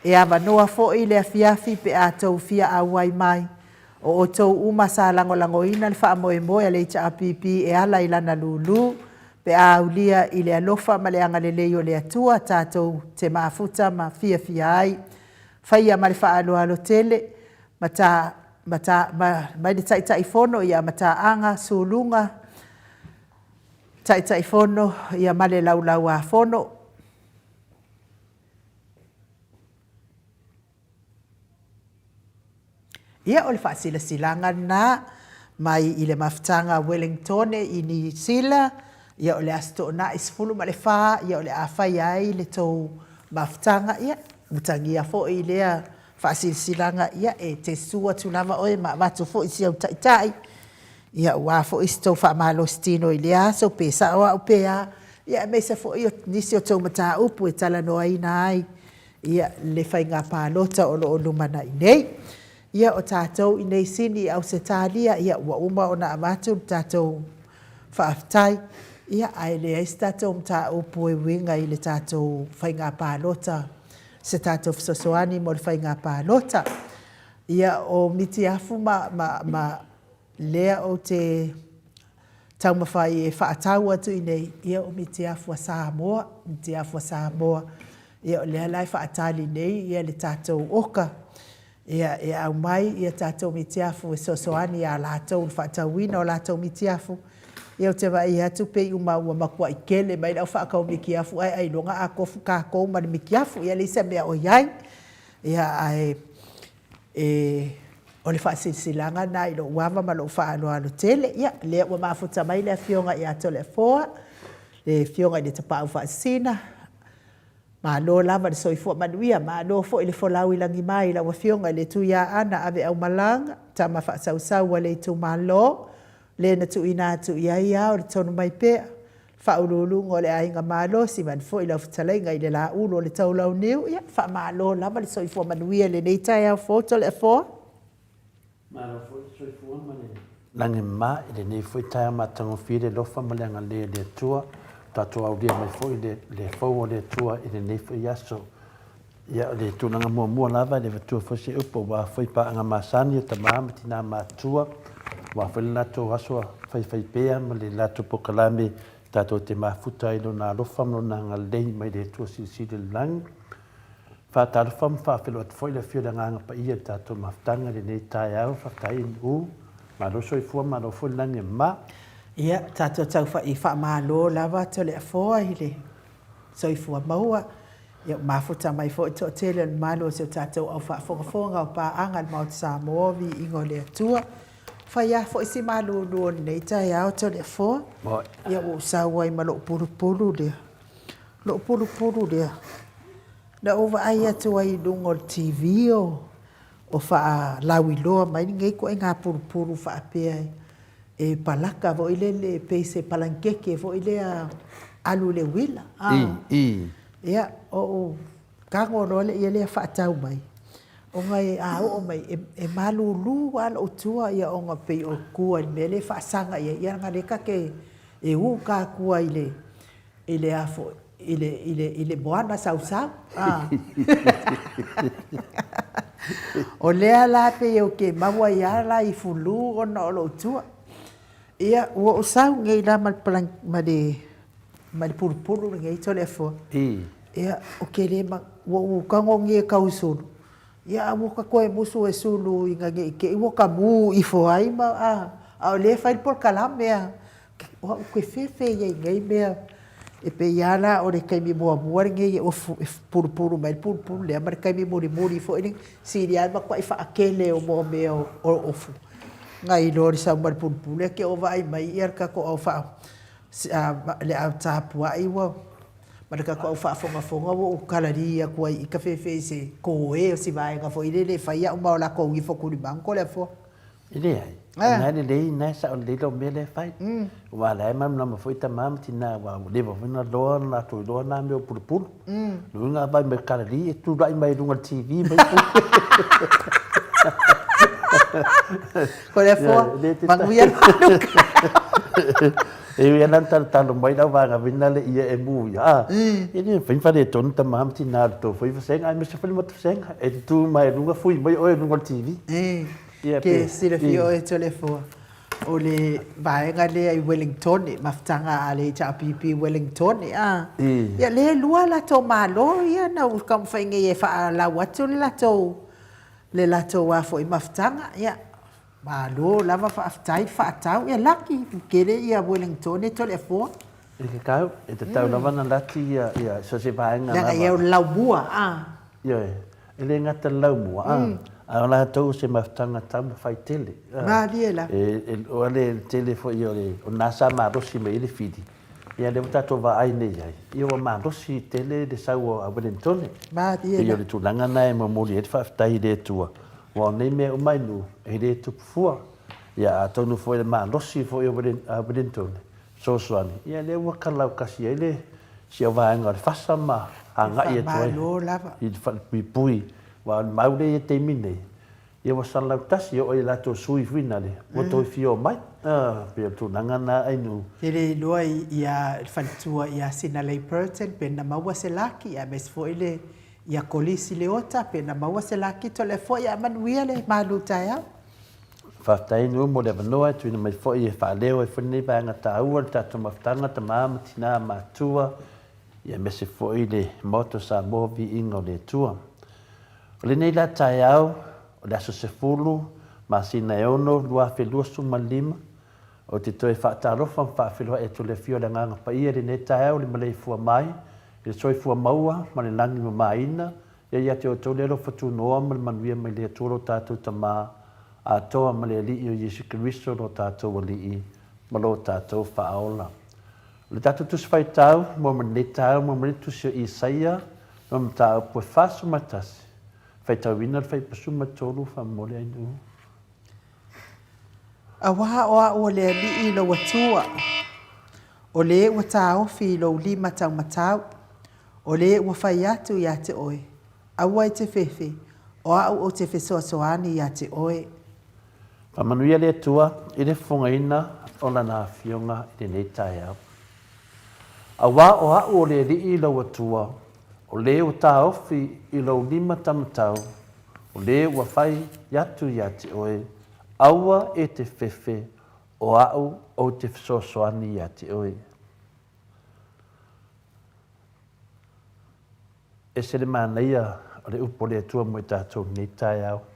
e awanoa fo i le afiafi pe a tau fia a wai mai. o tau uma sa lango ina le wha moe moe le ita apipi e ala ilana lulu pe a ulia i le alofa ma le anga le leo le atua tātou te maafuta ma fia ai whaia ma le wha alo tele mai le tai fono ia mata anga sulunga tai fono ia ma le lau a fono ia o le whaasilasilanga na mai i le maftanga Wellington i ni sila ia o le asto na isfulu ma le wha ia o le awhai ai le tau maftanga ia mutangia fo i lea whaasilasilanga ia e te sua tunama oe ma watu fo isi au taitai ia ua fo isi tau wha malo stino i lea so pesa oa upea ia meisa fo i nisi o tau mata upu e tala noa ina ai ia le whai ngā pālota o lo lumana i nei ia o tātou i nei sini au se tālia ia ua uma o na amatu tātou whaaftai ia ai le eis tātou mta upu e winga i le tātou whai ngā pālota se tātou fisosoani mo le whai ngā pālota ia o miti afu ma lea o te tau mawhai e whaatau atu i nei ia o miti afu a Samoa ia o lea lai whaatali nei ia le tātou oka ia e au mai ia tātou mitiafu e sosoani a lātou whaatauina o lātou mitiafu ia o te vai atu pei uma ua makua i kele mai lau whaakau mikiafu ai longa a kofu kākou mani mikiafu ia leisa mea o iai ia ai o le whaasilsilanga na i lo uawa ma lo whaaloalo tele ia lea ua maafuta mai lea fionga i ato le foa le fionga i le tapau whaasina ma lo lava le soifua manuia ma lo fo ile folau ilangi mai la wafionga le tuia ana ave au malanga tama fa sau le tu malo le na tu ina tu ia o le tonu mai pe fa ululu ngole ainga malo si man fo ile futalenga ile la ulo le tau lau niu ia fa malo lava le soifua manuia le neita ia foto le fo ma lo fo soifua mane langi ma ile nei fo taia matango fide lo fa malanga le tua tato au dia mai foi le fo le tua i le nefo yaso ia le tunanga mua lava le tua fo se upo wa foi pa nga masani ta mama tina matua wa foi la to aso fai pe ma le la to pokalame tato te mafuta i lo na lo fam lo na le mai le tua si de lang fa ta fam fa felo foi le fio nga pa ia tato maftanga le nei tai au fa tai u ma lo soi fu ma lo fo lang ma ia tātou tau i wha mālo lava to le afoa i le soifua maua ia mafuta mai fo i to tele le malo se tātou au wha fonga o paanga le Mount Samoa vi ingo le atua wha ia fo isi malo luo nei tai au to le afoa ia o sawa i ma lo puru lea na ova ai atu ai lungo TV o wha lawi loa mai ngai ko ngā puru wha apea e palaka vo ile le pese palankeke vo ile alu le wila ia o kango no le ile fa tau mai o ngai o mai e malulu ala o tua ia o nga pe o kua mele fa sanga ia nga le ka ke e u ka kua ile afo ile boana sau o le ala pe o ke mawa ia la i fulu o no lo tua ia ua o sau ngai la ma le purupuru ngai tole fo ia o ke le ma ua u kango ngai kausulu ia ua ka koe musu e sulu i ngai ke ua ka mu i fo ai ma a o le fai por kalame ua u ke fefe ia ngai mea e pe ia la o le kaimi mua ngai o purupuru mai purupuru le ma le kaimi muri fo i siri ai ma kwa i fa akele o mo mea o fu ngai lori sa mar pulpule ke o vai mai ir ka ko fa le au tapua i wa mar ka ko fa fonga o kalaria ko i ka fe se ko e si vai nga fo ile le fa ia uma la ko i fo ku banco le fo ile ai na le na sa le lo me le fai wa la mam na foi ta mam tina wa le vo na do na to do na me pulpul lu nga vai me kalaria tu dai mai dunga TV mai Kole fo, manguia maluca. E ia nan talo mai na vanga vina le ia e mu ya. E ni fin fa de ton ta mam ti na to foi fa senga me se fa mo senga e tu mai lunga fui mai o lunga TV. Ia ke pe. sile fio e telefua. O le vaenga lea i Wellington, maftanga a le ta pipi Wellington, ia le lua la tau malo, ia na ukam whainga e wha la watu le la tau a fo i maftanga, ia malo lava wha aftai wha atau, ia laki kere ia Wellington e telefua. E ke kau, e te tau lava na lati ia so se vaenga lava. Langa ia o lau bua, Ia e le ngata lau mua, a la tau se maftanga tamu whai tele. Maria la. O le tele fo i o nasa marosi me ili fidi. Ia le mutato wa ai nei ai. Ia o marosi tele de sau a Wellington. Maria Ia le tulanga na e mamuri e whaftai le tua. Wa nei me o mai nu, e le tupufua. Ia a tonu fo i le marosi fo i a Wellington. So soani. Ia le waka lau kasi e le si o vaenga le fasa ma. Anga ia toi. I whalpui pui. Wa maure e te mine. Ia wa salau tasi o e lato sui whina le. Wa toi fio mai. Pia tu nangana ainu. Tere loa ia whantua ia Sinalei Purton pe na maua se laki a mes fo ile ia kolisi le ota pe na maua se laki to le fo ia manuia le malu taia. Whaftai nu mo le wanoa tuina mai fo i e whaleo e whane vanga ta ua tato maftanga ta maama tina matua. Ia mese fo i le moto Samoa vi ingo le tua. O le nei la tai au, o le aso se fulu, ma sina e ono, lua whelua suma lima, o te toe whaatarofa whaawhelua e tu le fio le nganga pa ia le nei tai au le Maleifua mai, le soi fua maua, ma le langi ma maina, ia te o tau lero whatu noa ma le manuia mai le aturo tātou tamā, a toa ma le alii o Yesu Kiristo no tātou alii, ma lo tātou whaaola. Le tātou tusi whai tau, mo ma nei tau, mo ma nei tusi o Isaia, mo ma tau pue whasu matasi. Whai tau wina le whai pasu matolu wha mole ainu. A waha oa o le alii lo watua. O le ua tāofi lo lima tau matau. O le ua whai atu ia te oe. Aua i te whewhi. O au o te whesoasoani ia te oe. Whamanuia le tua, i le whungaina o lana fionga i le nei tai au. A wā o au o le alii lo watua. O le o tā ofi i lau lima tamatau, o le ua whai yatu ia te oe, aua e te whewhe o au o te whesoasoani ia te oe. E se le mānaia o le upo le atua mo i tātou nei tai au.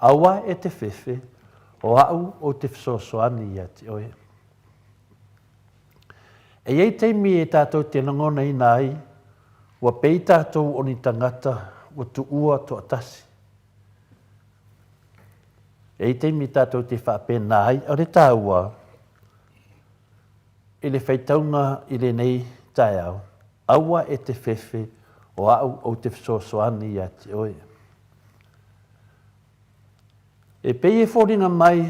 Aua e te whewhe o au o te whesoasoani ia te oe. E iei teimi e tātou te langona i nai, ua pei tātou o ni tangata, ua tu ua to atasi. E teimi tātou te whapena ai, o le tāua, i le whaitaunga i le nei tai au, aua e te whewhe o au o te whesoasoani ia te oe. E pei e whoringa mai,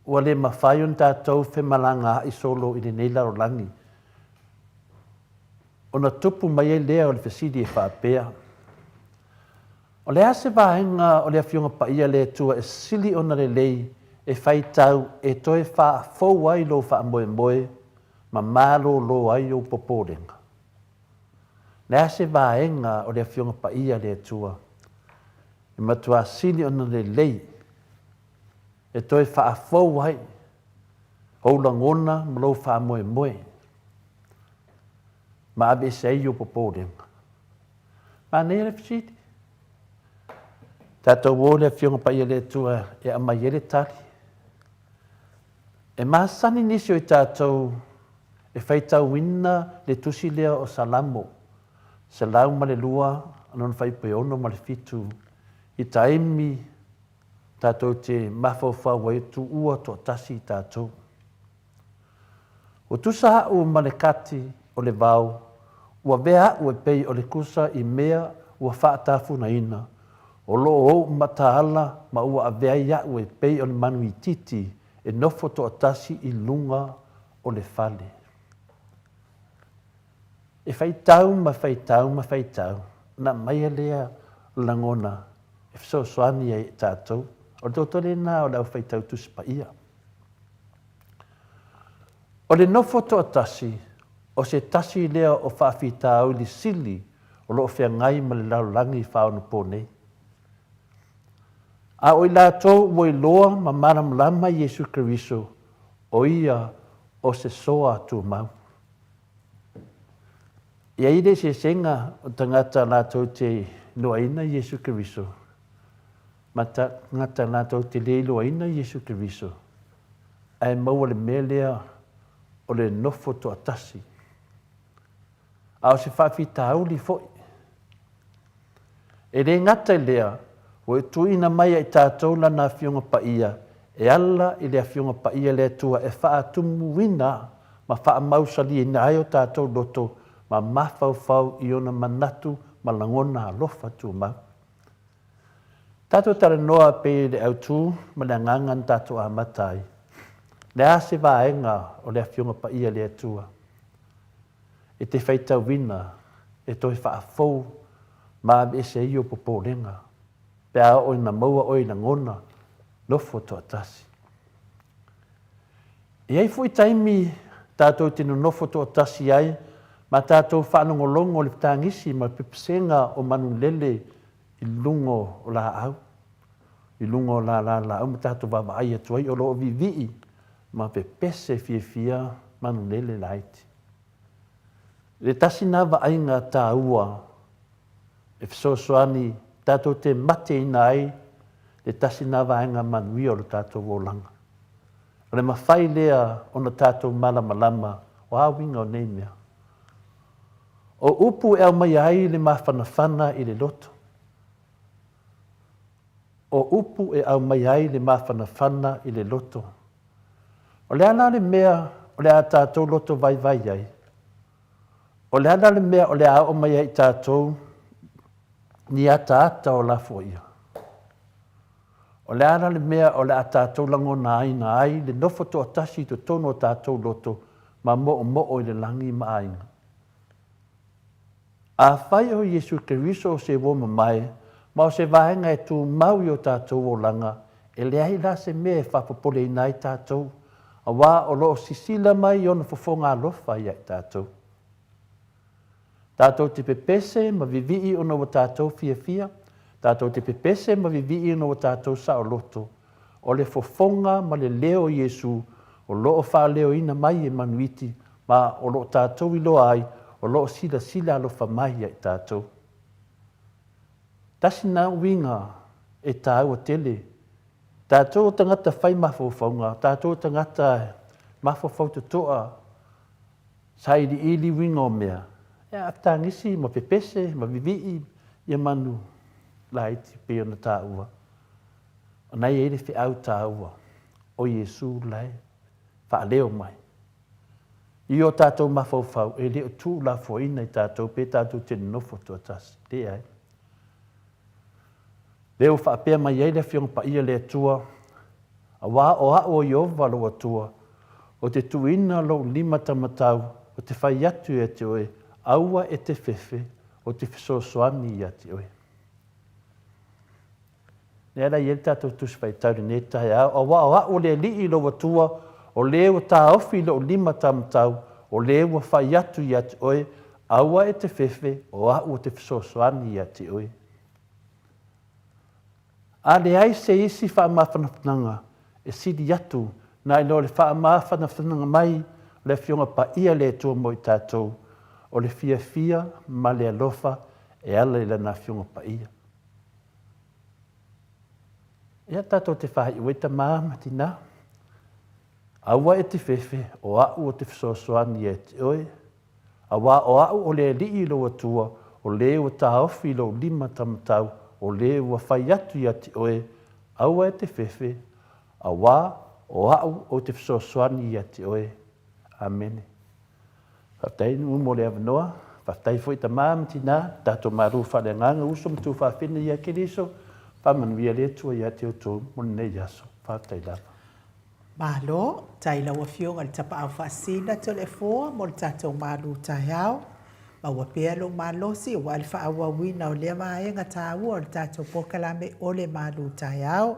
ua le mawhaion tātou whemalanga i solo i le nei larolangi, ona tupu mai e lea o le whesidi e whaapea. O le ase wāhenga o le awhionga pa ia le tua e sili ona le lei e whai tau e toe wha fau ai lo wha moe moe ma mālo lo ai o poporenga. Le ase wāhenga o le awhionga pa ia le tua e matua sili ona le lei e toe wha fau ai houlangona ma lo wha moe moe. Ma abe se ai o poporenga. Ma nei le fsiti. Tātou wō le whionga pa ia le tua e ama iere tari. E maa sani nisi o i tātou e whaitau wina le tusi lea o Salamo. Se lau ma le lua anon whaipe ono ma le fitu. I taimi tātou te mawhawhawa e tu ua to tasi i tātou. O tusa hau ma le kati o le vau. Ua vea ua pei o le kusa i mea ua whaatafu na ina. O lo o mataala ma ua avea ia ua pei o le manu i titi e nofo to atasi i lunga o le fale. E whaitau ma whaitau ma whaitau na mai lea langona e whasoani e tātou o tōtore nā o lau whaitau tuspa ia. O le nofo to atasi o se tasi lea o whaafitau li sili o loo whea ngai ma le laulangi whaonu pōnei. A o i lātou mo i loa ma maramalama Iesu Keriso o ia o se soa tu mau. Ia ide se senga o tangata lātou te loaina Iesu Keriso. Ma tangata lātou te le loaina Iesu Keriso. Ai maua le melea o le nofo to atasi. A o se whawhita auli foi. E re ngata lea, o e tuina mai ai tātou lana whiunga paia, e ala i lea whiunga paia lea tua e wha atumu wina, ma wha mausali i nai o tātou loto, ma mawhau i ona manatu, ma langona alofa tu mau. Tātou tara noa pe le au tū, ma le ngangan tātou a matai. Le ase vaenga o lea whiunga paia lea tua. E te whaitau wina, e toi whaafou, ma e se i o popolenga. Pea o ina maua o ina ngona, lofo to atasi. E ai fui taimi tātou tino nofo to atasi ai, ma tātou whanongolongo le tangisi ma pipisenga o manu lele i lungo o la au. I lungo o la au, ma tātou wawa ai atuai o loo vivii, ma pe pese fia manu lele laiti. Le tasi nā vainga tā ua, e fisosoani tātou te mate ina ai, le tasi nā vainga manui o le tātou wolanga. Le mawhai lea o na tātou malama, o awinga o neimea. O upu e au mai ai le mawhanawhana i le loto. O upu e au mai ai le mawhanawhana i le loto. O le ana le mea o le a tātou loto vai ai. O le ana le mea o le a o mai ai tātou ni ata o la foia. O le ana le mea o le a tātou langona ai le nofo to atasi to tono tātou loto ma mo o le langi maainga. A whai o Iesu Keriso o se woma mai, ma o se vaenga e tu mau i o tātou o langa, e le ai la se mea e whapapole i nai tātou, a wā o loo sisila mai i ona fofonga alofa i ai tātou. Tātou te pepese ma vivii ona o tātou fia, tātou te pepese ma vivii ona o tātou sa o loto, o le fofonga ma le leo Iesu, o loo wha leo ina mai e manuiti, ma o loo tātou i loa ai, o loo sila alofa mai ai tātou. Tasi nā winga e tāua tele, tātou tangata whai mawhauwhaunga, tātou tangata mawhauwhau tutoa, sairi ili winga o mea, e atangisi ma pepese, ma vivii, ia manu laiti pe ona tāua. O nei e le whiau tāua, o Iesu lai, wha leo mai. I o tātou mawhauwhau, e leo tū la foina i tātou, pe tātou te nofo tuatasi, te ai. Leo whaapea mai ei le whiong pa ia le tua, a wā o o i ova lo atua, o te tuina lo lima tamatau, o te whai atu e te oe, aua e te whewhe, o te whisosoani i ati oe. Nera i el tātou tuswhai tauri ne tahe au, a wā o le li i lo atua, o leo tā ofi lo lima tamatau, o leo whai atu i ati oe, aua e te whewhe, o au te whisosoani i ati oe. A le ai se isi whaamawhanawhananga, e sidi atu, na ilo le whaamawhanawhananga mai, le whionga pa ia le tua mo i tātou, o le fia ma le alofa, e ala ila na whionga pa ia. Ia tātou te whahi ueta māmati nā, aua e te whewhe, o au o te whisosoani e te oe, awa o au o le li lo atua, o le o tā ofi lo lima tamatau, o le ua whai atu i ati oe, aua e te whewhe, a wā o au o te whisosoani i ati oe. Amen. Whaftai nu mo le avanoa, whaftai fwoi ta māmati nā, tātou maru whale nganga uso mtu whawhina i a kiriso, whamanuia le tua i ati o tō mone yaso. Whaftai lava. Malo, tai laua whionga le tapa au whaasina to le fōa, mo le tātou maru tai au. Ma ua pea lo malosi o wale wha awa wina o lea maenga tā ua o le tātou pokalame o le malu tai au.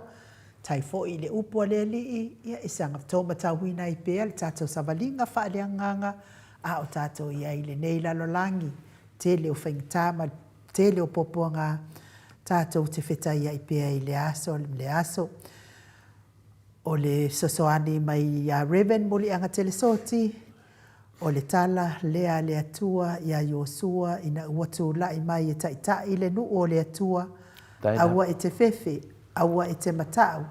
Tai fo i le upo le li ia isanga tōma tā wina i pea le tātou savalinga wha lea nganga a o tātou ia i le nei lalo langi. Te leo whaingtama, te leo poponga tātou te whetaia I pia I le aso, o le sosoani mai a Reven muli anga telesoti, o le tala lea le atua ia Yosua ina uatu lai mai e taita I le nuu o le atua, aua e te fefe, aua e te matau,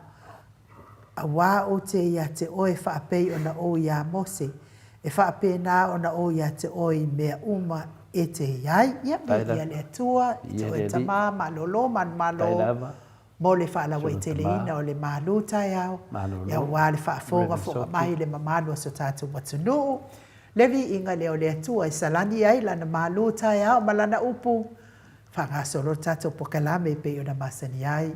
awa o te ia te oe whaapei o na o ia Mose, e whaapei nā o na o ia te oe mea uma e te iai, ia le atua, te oe tamā, malolo, malo, mo le whaalawa I te leina o le malu tai au, ia wā le whaafonga fonga mai le mamalu so tātou matunu, levi inga leo le atua I salani ai lana malu tai au, malana upu, whangasoro tātou pokalame pe o na masani ai.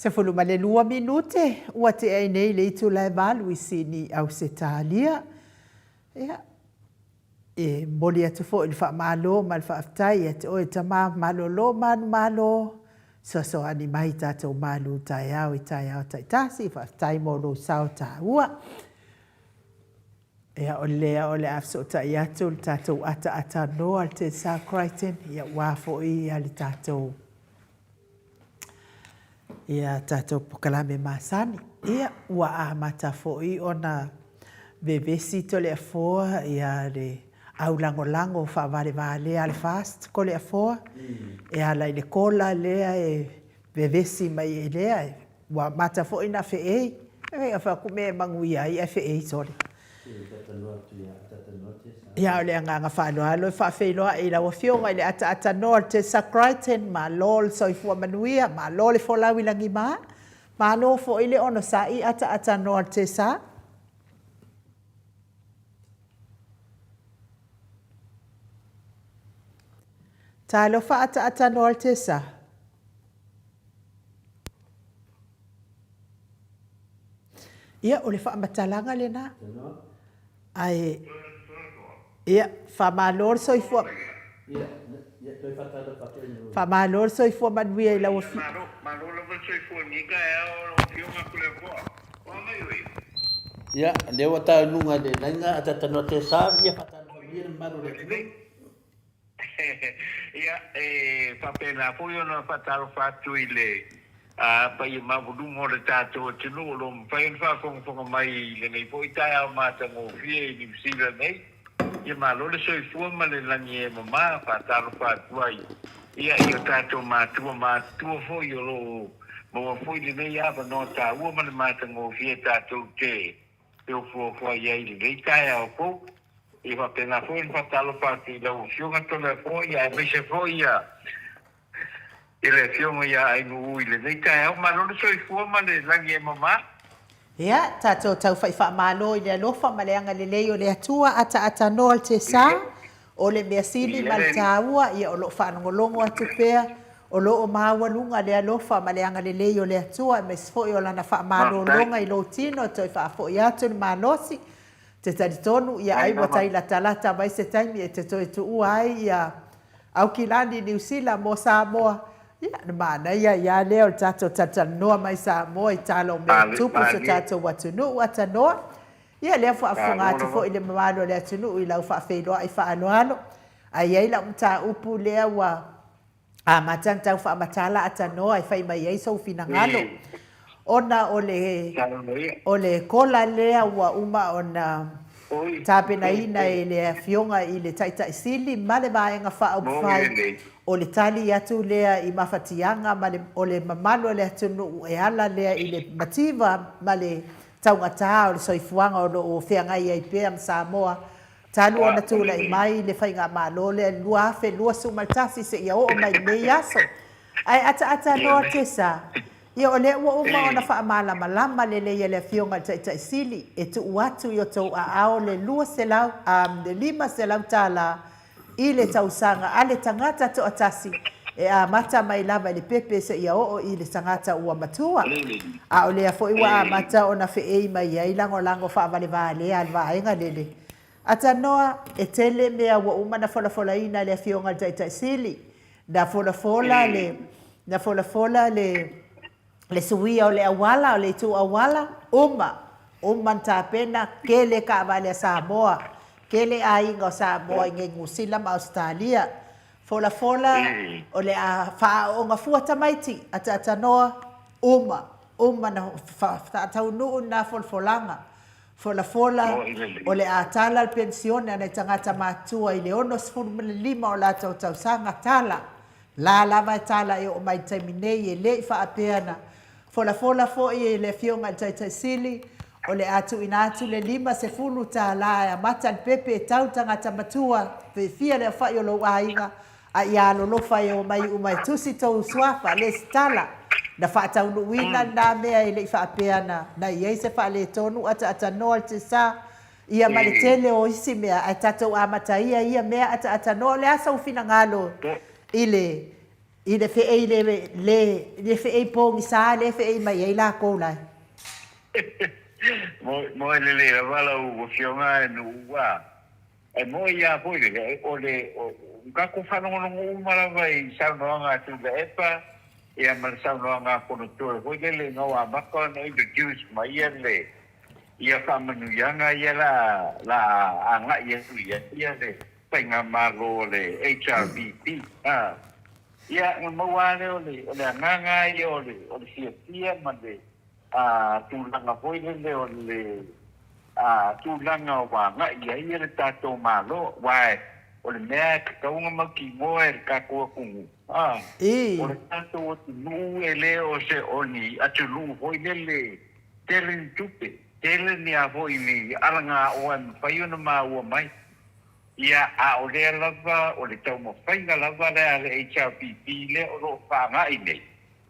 Se fulu ma le 2 minute, ua te ai nei le itu lai malu I sini au se tālia. Ia, e moli atu fo ili wha malo, ma le wha aftai, e te oe tamā malolo, malo, so ani mai tātou malu tai au I tai au tai tasi, wha aftai mo lo sao tā ua. Ia o le afso tai atu, le tātou ata noa, le te sa Crichton, ia wafo I ali tātou. Ia tātou pokalame māsani. Ia ua a mata fo'i ona vevesi to le afoa ia le au lango whaavare ale fast ko le afoa. Ia lai le kola lea e vevesi mai e lea. Ua mata fo'i na fe'ei. E a whakume manguia I a fe'ei sore. Ia o le anga whaaloalo i whaawhiloa i lawa fionga i le ata noa te Sakraiten, ma lol soifua manuia, ma lol e wholawi langi maa, ma lo fo i le ono sa i ata noa te sa. Ta lo fa ata noa te sa. Ia o le wha matalanga le na. Ai... Ia, fa malor soifua. Fa malor soifua manuia i lawa fionga. Ia, lewa ta nunga de langa ata no te sa ia pata no ia maru le. Ia fa pena foi no fatalo fatu ile pa i mavulu mo le tato tinu lo mpai fa ko mai le nei foi ta ma ta mo fie ni sila nei ia malo le soi fu ma le langi mama fatalo fatu ai ia io tato ma tu foi lo mo foi le nei ava no ta u ma ta mo fie tato te eu fo ia ile nei ta o ko e va pena foi fatalo fatu la usiunga to le foi ia me se foi ia ele fionga ia ai no ile nei tai ma no soi fu ma le langi mama Ia, tato tau wha malo i le alofa ma le anga le leo le atua ata noa te sa o le mea sili ma le taua ia o lo whanongolongo atu pea o lo o maua lunga le alofa ma le anga le leo le atua me sfo i o lana wha malo longa i lo tino toi wha fo i atu ni malosi te taritonu ia ai watai la talata mai se taimi e te toi tu uai ia au kilani New Zealand mo Samoa. Ia, na mana ia leo tato noa mai Samoa i talo me tupu so tato watunu watanoa. Ia leo whaafunga atu fo i le mamalo le atunu i lau whaafeiloa i whaaloalo. Ai ei la mta upu lea wa a matantau whaamatala atanoa i whai mai ei sau finangalo. Ona o le kola lea wa uma ona tapena ina i le fionga i le taita isili ma le maenga whaaupuwhai o le tali atu lea i mawhatianga ma le o le mamalo le atunu e ala lea i le mativa ma le taungata o le soifuanga o lo whiangai ai pēa ma Samoa talu ona tūla i mai le whainga malo lea lua afe lua sumaltasi se ia o mai mei aso ai ata noa tesa. Ia o le ua uma ona whaamala malama le leia le fionga taita isili e tu uatu i o tau a ao le lua selau, le lima selau tala i le tausanga a le tangata to atasi e a mata mai lava le pepe se ia o i le tangata ua matua. A o lea fo iwa a mata ona whee mai ai lango whaavale vale al vaenga lele. Ata noa e tele mea ua uma na fola ina le fionga taita isili. Na fola le suia o le awala o le tu awala uma ta pena ke le ka vale Samoa ke le ainga o Samoa nge ngusila ma Australia fola o le a fa o nga fuata maiti ata noa uma na fa taunu na folanga fola o le a tala al pensione na tangata matua i le ono lima o la tau sanga tala la lava tala e o mai terminei e le fa apeana fola fo i le fionga taita sili o le atu inatu le lima se fulu ta la mata al pepe tau tangata matua pe fia le fa yo lo ainga a ia lo fa yo mai umai tusi tau swafa le stala na fa tau wina na mea i le fa apeana na ia se fa le tonu ata no te sa ia maletele o isi mea atato amata ia mea ata no le asa ufina ngalo ile fe le fe pong sa le fe mai la ko la mo le vala u fionga no wa e mo ia po le o ka ko fa no mala vai sa no nga tu le epa ia mal sa no nga ko no to ho le no a ba ko no introduce mai le ia fa manu yanga ia la anga ia tu ia le penga malo le HRBP ia ngawale ole nganga ole sia mande tulanga poile ole tulanga wa nga ia le tato malo wa ole nek ka unga maki moer ka ko kungu ole tato nu ele o se oni atulu poile le telen tupe Tele ni a hoi ni alanga o an paiona ma ua mai. Ia a o lea lava o le tau mawhainga lava lea le HRPP le o lo whangai nei.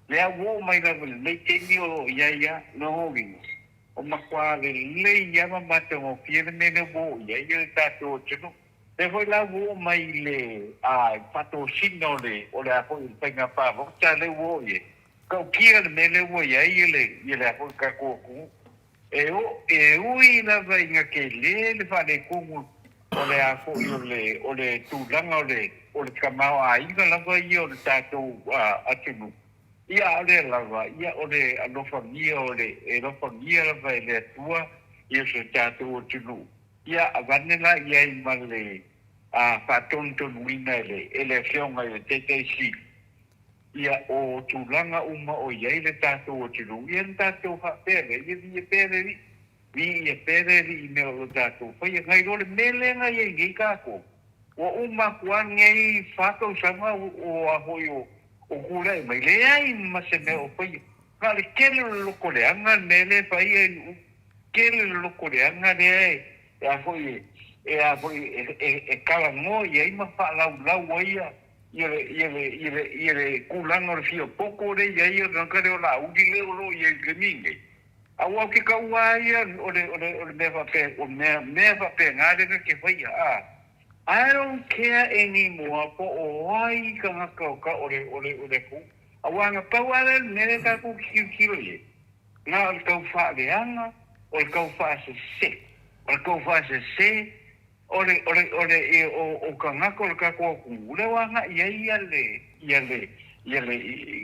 Lea wo mai lava le nei tengi o iaia no hovinga. O makwa le lei yama mata o fiena mene wo iaia le tato o tino. Le hoi la wo mai le pato sina o le a hoi whainga pa vokta le wo ie. Kau kia le mele wo iaia le a hoi kakoku. E ui lava inga ke le whane kungu o le a fo o le tūlanga o le kamau a inga lava ia o le tātou atunu. Ia o le lava, ia o le alofangia o le alofangia lava e le atua ia se tātou atunu. Ia a vanela ia i ma le whātontonu ina e le whionga e TTC. Ia o tūlanga uma o iei le tātou atunu. Ia le tātou whapere, ia pere ri. Ia pere ri i mea o tātou. Whaia ngai role melenga iei ngei kako. O uma kua ngei whātau sanga o ahoi o kura e mai. Lea i mase mea o whaia. Ka le kele loko le anga mele whaia i kele loko le anga lea e ahoi e kalango iei ma whaalau ia. Ia le kulanga o le fio poko re ia rankare o la udi leo lo ia gringe. Awa ke kaua ia o le meva pe ngare ke whaia I don't care anymore po o wai ka ngaka o le ku. Awa nga pawale nere ka ku kilo ye. Nga o kau wha le anga, o kau wha se. O kau wha se. O ka ngako le kako ku le wanga ia le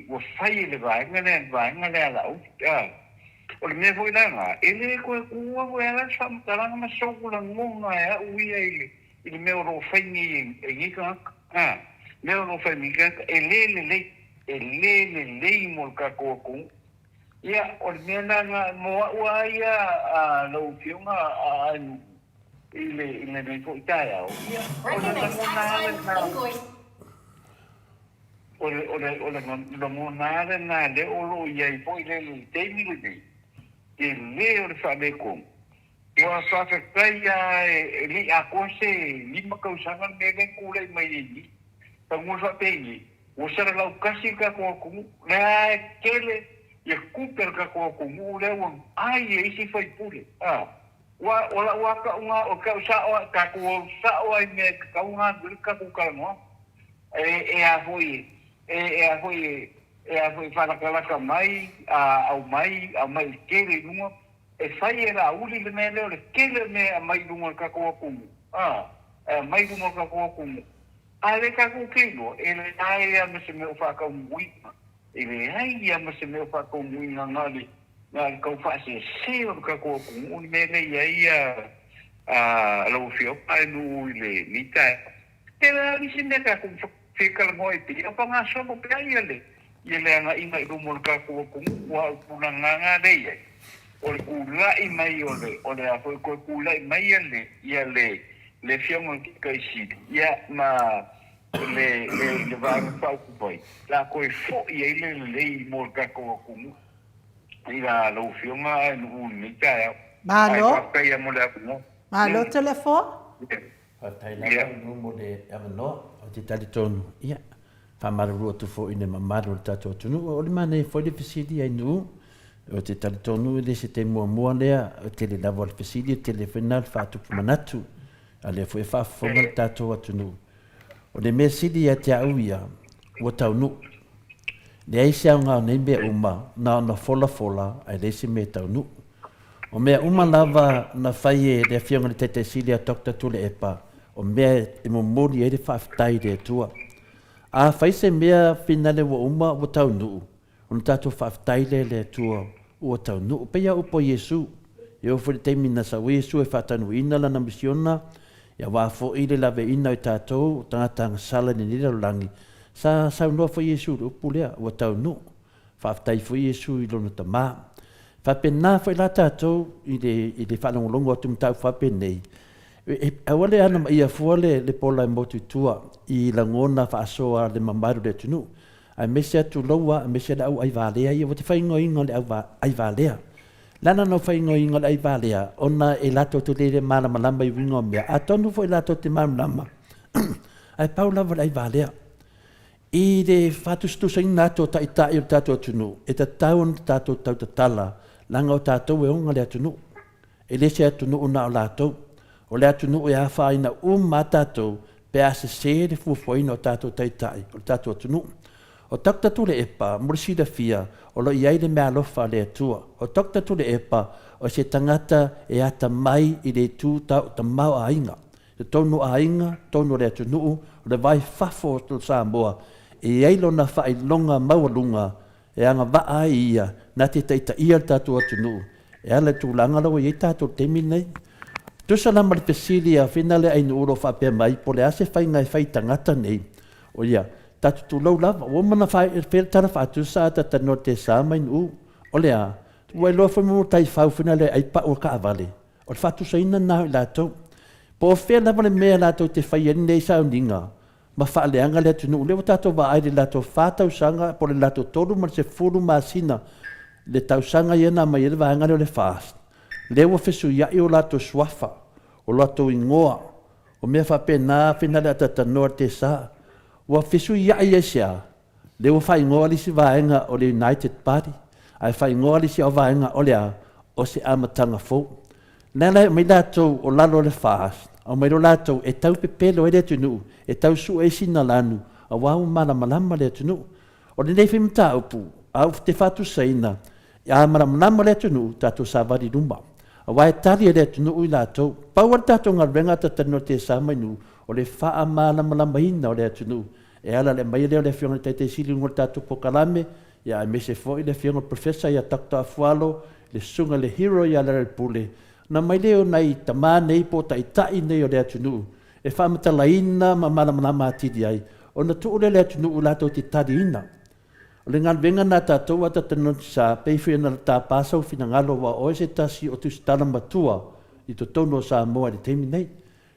o fai le vaenga le ala o le me foi langa ele ko kua ko era samtalanga ma sokula ngonga ya uia ile me ro fai ni e ka me ro fai ni ka ele mo ka ko ia o me langa mo wa ia lo fiunga ile me foi taia o mo nada na le o lo ia foi le temi le e leo le whaneko. Ua whawhakaya e li a kose lima kausanga mele kule mai ni. Pangu whapengi. O sara lau kasi ka kua kumu. Lea e kele e kuper ka kua kumu. Lea ai e isi whaipure. Ua ka unga o kausa ka kua sao ai me kaunga ka kukalangoa. E a hoi. E a foi whanakalaka mai, au mai kere lunga, e whai e la uli le mea leo, le kere mea mai lunga kakoa kumu. Mai lunga kakoa kumu. A le kako kino, e le ai ama se meo whakau muina. E le ai ama se meo whakau muina ngāli kau whase seo kakoa kumu. Uni mea le ia lau whio pai nu i le mitai. E le ali se mea kako whekala moe pia, pa ngā somo pia ia le. Ia le anga inga i rumo le kako kumu ua kuna nganga reia. O le kulai mai o le a foi koe kulai mai ia le fiamu ki kaisiri. Ia ma le vāru pauku pai. La koe fo ia ile le i mo le kako kumu. Ia lau fiamu e nuu ni tae. Malo? Ai papai mo le apuno. Malo telefo? Ia mo le avanoa o te talitonu. Ia. Whamarurua tu fo ine mamaru le tato tunu. O le mane foi le fisidi ai nu. O te talitonu le se te mua lea. O te le lavo le fisidi, te le whenal whātupu manatu. A le foi whafonga le tato atunu. O le mea sidi a te auia. Ua tau nu. Le aise au ngā nei mea uma. Na fola. Ai le se mea tau nu. O mea uma lava na whai e le whionga le tete sili a tokta tule epa. O mea e momori e le whaftai le tua. A faise mea finale wa uma wa tau nuu. Una tato whaftaile le tua ua tau nuu. Pea upo Yesu. Ia ufo le teimi na sawe Yesu e whatanu ina la na misiona. Ia wafo ile lave ina i tatou. Tangata ngasala ni nila langi. Sa saunua fo Yesu upu lea ua tau nuu. Whaftai fo Yesu i lona tamaa. Whapena fo ila tatou i le whanongolongo atu mtau whapenei. Awale ana ia fuale le pola motu tua i langona faasoa le mamaru le tunu. Ai mesia tu loa, mesia da au ai valea ia wate whaingo ingo le au ai valea. Lana no whaingo ingo ai valea, ona e lato te lere marama lama I wingo mea, a tonu fo e lato te marama lama. Ai paula wala ai valea. I de whatustusa in nato ta ita I o tato atunu, e ta taun tato tau ta tala, langa o tato e onga le atunu. E lese atunu una o lato, o le atunu e a whaina ma tato, pe a se se de fufoina o tato ta itai, o tato atunu. O takta tu le epa, murisida fia, o lo iai le mea lofa le atua. O takta tu le epa, o se tangata e ata mai I le tu tau ta mau a inga. Te tonu a inga, tonu le atunuu, o le vai fafo o tu Samoa. E iai lona whai longa maualunga, e anga waa ia, na te teita ia tatu atunuu. E ala tu langa lawa iai tatu temi nei. Tusa lama le pesilia, whina le ainu uro whapea mai, po le ase whai ngai whai tangata nei. O ia, tatu tu lau lava, o mana whai tara whatu sa ta tano te sa mai nu. O lea, wai loa whamu tai whau whina le ai pa o ka avale. O le whatu sa ina nao I lato. Po o whea lava le mea lato te whai ani nei sa uninga. Ma wha leanga le atunu, leo tato wa ai le lato whatau sanga, po le lato tolu man se furu masina. Le tau sanga iana mai ele vanga le fast. Leo fesu iai o lato swafa, o lato ingoa, o mea whape nā whina le atatanoa te sa. Wa fisu ia ia sia. Le wa fai ngoa lisi vaenga o le United Party. Ai fai ngoa lisi o vaenga o lea o se amatanga fo. Nela mai lato o lalo le fast. O mai lo lato e tau pepelo e le tunu. E tau su e sina lanu. A wau mana malama le tunu. O le nefi mta upu. Au te fatu saina. A mana malama le tunu tato savari lumba. A wai tali e le tunu I lato. Pauar tato ngā renga tatano te sa mai nu. O le faa malama lama hina o le tunu. E ala le mai leo le whionga te sili ngol tatu pokalame, ia me se fo I le whionga professor ia takta afualo, le sunga le hero ia le pule. Na mai leo nei tama nei po ta itai nei o le atunu. E whamata laina ma malama atidi ai. O na tu le atunu u lato ti tari ina. O le ngal venga na tatou ata tanu sa peifu na ta pasau fina ngalo wa o se tasi o tu stala matua I to tono Samoa le temi nei.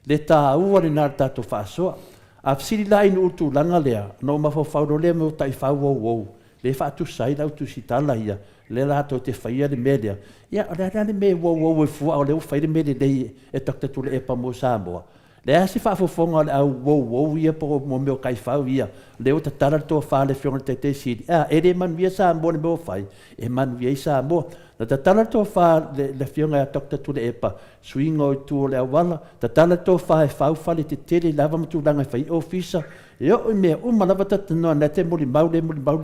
Le ta ua le nā tatou whaasoa. A fsiri la inu utu langa lea, no mafo whauro lea me o tai whau wau. Le whaatu sai lau tu si tala ia, le lato te whaia le melea. Ia, o le rane me wau e fua o le whaire mele lei e takta tu le epa mo Samoa. Le asi whaafofonga le au wau ia po mo meo kai whau ia. Le o ta tara toa whaale whionga te siri. Ere man via Samoa le meo whai, e man via I Samoa. Na ta tala toa wha le whionga a takta tu le epa, suinga o tu o le awala, ta tala toa wha e whau whale te tele lava matu langa whai ofisa, e o I mea umalava tatanoa na te muli maule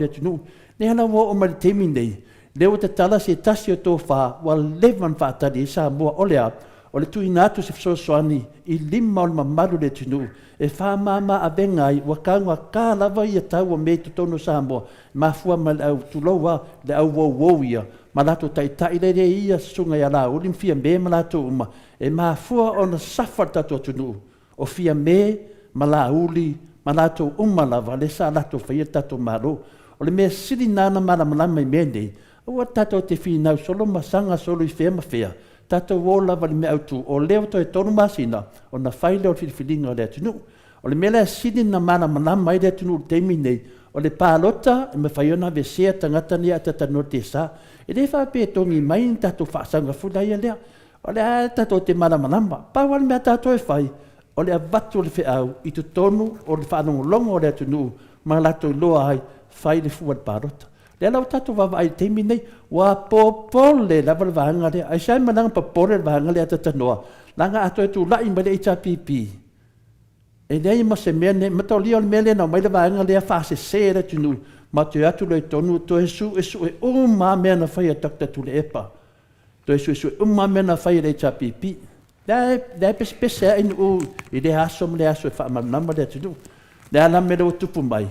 atunu, ne hana wo o mali temi nei, leo ta tala se tasi o toa wha, wa levan wha atari Samoa o lea, o le tui nātu se fsosoani I lima o le mamaru le tunu, e wha mama a bengai, wa kaunga ka lava ia tau o me tutono Samoa, ma fua ma le au tuloa, le au wau ia, malato tai tai le ia sunga ia la ulim fia me malato uma e ma fua ona safar tato tunu o fia me mala uli malato uma lava le sa lato fia tato maro o le me sili nana mala malama mende o tato te fina solo masanga solo I fema fea tato wo lava le me autu o leo to e tonu masina o na faile o filinga le tunu o le mele sili na mala malama le tunu temi nei o le palota e me faiona vesea tangata ni atata no te sa e le wha pe tongi mai tato whaasanga fula ia lea. O le tato te maramanamba. Pawal mea tato e whai. O le avatu le whiau I tu tonu o le whanongo longo o le atunu. Ma lato I loa ai whai le fuad parota. Le lau tato wawa ai teimi nei. Wa popole lava le vahanga lea. Ai sai mananga popole le vahanga lea tatanoa. Langa ato e tu lai ma le HRPP. E nei ma se mea ne. Matau lia o le mea lea na mai le vahanga lea whaase se le tunu. Ma te atu le tonu to esu e uma mea na whai a takta tu le epa. To esu e uma mea na whai le HRPP. Dai pespesa in u I le asom le aso e whaamanama le tunu. Le ala me lo tupu mai.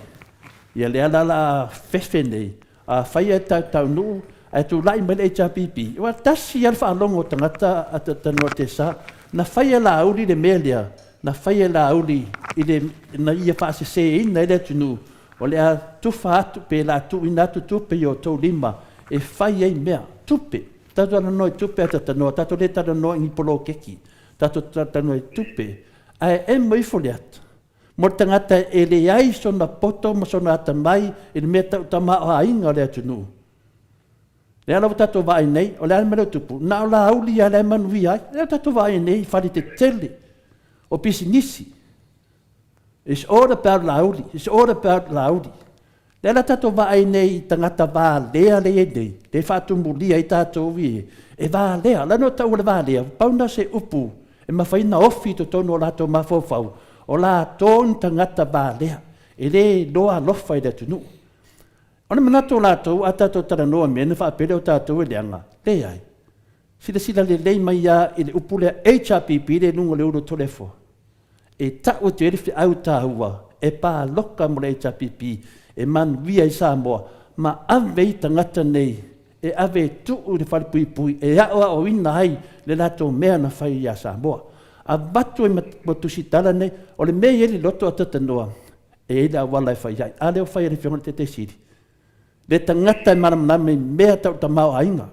Ia le ala la fefe nei. A whai e tau nu e tu lai mai le HRPP. Wa tasi al whaalongo tangata a tanua te sa. Na whai e la auli le mea lea. Na whai e la auli I le na ia whaase se ina le tunu. O le a tufa atu pe la tu ina tu tupe I o tau lima e whai ei mea tupe. Tato ana noi tupe ata tanoa, tato le tata noa I polo keki. Tato tata noi tupe. Ai e moi foli atu. Mo tangata e le ai sona poto ma sona ata mai e le mea tau tama o a inga le atu nu. Le ala tato vai nei, o le ala mele tupu, na o la auli ala manui ai, le tato vai nei, fari te tele, o pisinisi. It's all about lauli, it's all about lauli. Le ala tato vai nei, tangata vā lea lea nei, le whātumuli ai tato vi, e vā lea, lano tau le vā lea, pauna se upu, e mawhaina ofi to tono o lato mawhawhau, o la tōn tangata vā lea, e le loa lofa i le tunu. Ona manato lato a tato taranoa mena whaapere o tato e leanga. Le ai. Sila le mai ia i le upule HRPP le nunga le uro tolefo. E tau te erifi au tahua. E pā loka mo le HRPP. E man via i Samoa. Ma ave i tangata nei. E ave tuu le whalipui pui. E aoa o ina hai le lato mea na whai ia Samoa. A batu e matusi tala nei. O le mea eri loto a tatanoa. E ila wala e whai ai. A leo whai eri whionga te siri. Le tangata e maramname mea tau tamau ainga.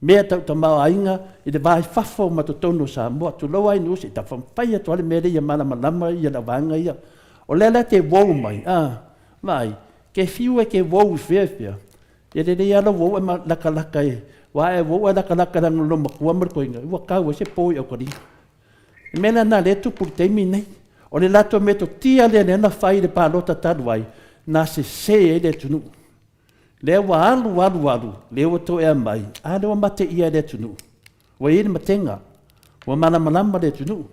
Mea tau tamau ainga i le vai whafo matotono Samoa. Tu loa i nusi, ta whampai atu ale mea ia maramanama ia la wanga ia. O lea te wou mai. Mai, ke fiu e ke wou whiawhia. Ia le ala wou e lakalaka e. Wa e wou e lakalaka rangu lo makua marikoinga. Ua kau e se pōi au kari. Mena na le tupu teimi nei. O le lato me to tia le nena whai le pālota taluai. Na se e le tunu. Le wa alu, le wa to e mai, a le wa mate ia le tunu. Wa i le matenga, wa malama le tunu.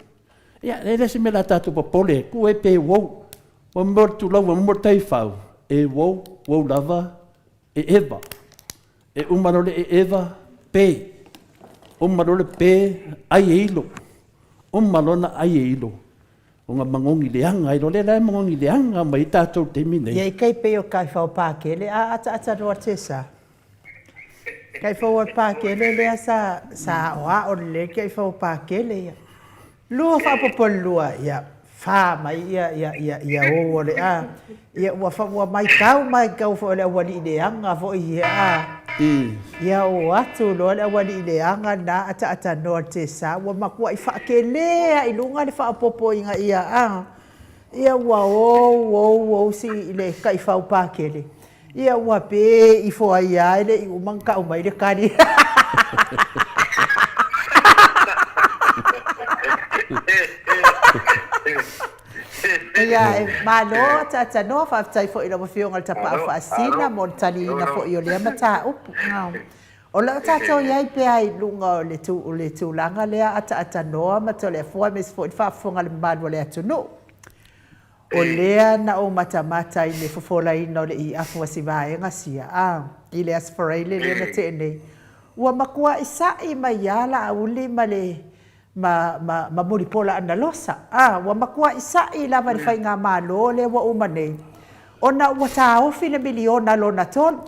Ia, le se me la tatu popole, ku e pe wou, wa mor tu lau, wa mor taifau, e wou lava, e eva. E umarole e eva, pe. Umarole pe, ai e ilo. Umarona ai e ilo. O ngā mangongi leanga, i role lai mangongi leanga, mai tātou te mine. Ia i kei peo kai whao pākele, a ata roa te sa. Kai whao pākele lea sa oa o le kai whao pākele ia. Lua whapopol lua ia, wha mai ia o le a. Ia ua mai kau whao le awali leanga, fo ia ia o atu lo le awali leanga na ata noa te sa, ua makua i whakelea i lunga le whapopo inga ia a. Ia ua o si le kai whao pākele. Ia ua pe i fo ia ele i umangka umai le kari. Ia malo tata no fa tai fo ila mafio ngal tapa fa asina mon tali na fo yo le mata upu ngau. O la tata ia pe ai lunga le tu langa le ata no ma to le fo mes fo fa fonga le mbalo le atu no. O lea na o mata i le fofola ina o le i afu si vae ngasia i le aspiraile le na te nei. Ua makua isa i maiala a uli ma le ma muripola ana losa. Wa makua isa i lava le whai ngā mālo le wa umane. Ona ua tā ofi le miliona lo na tolu.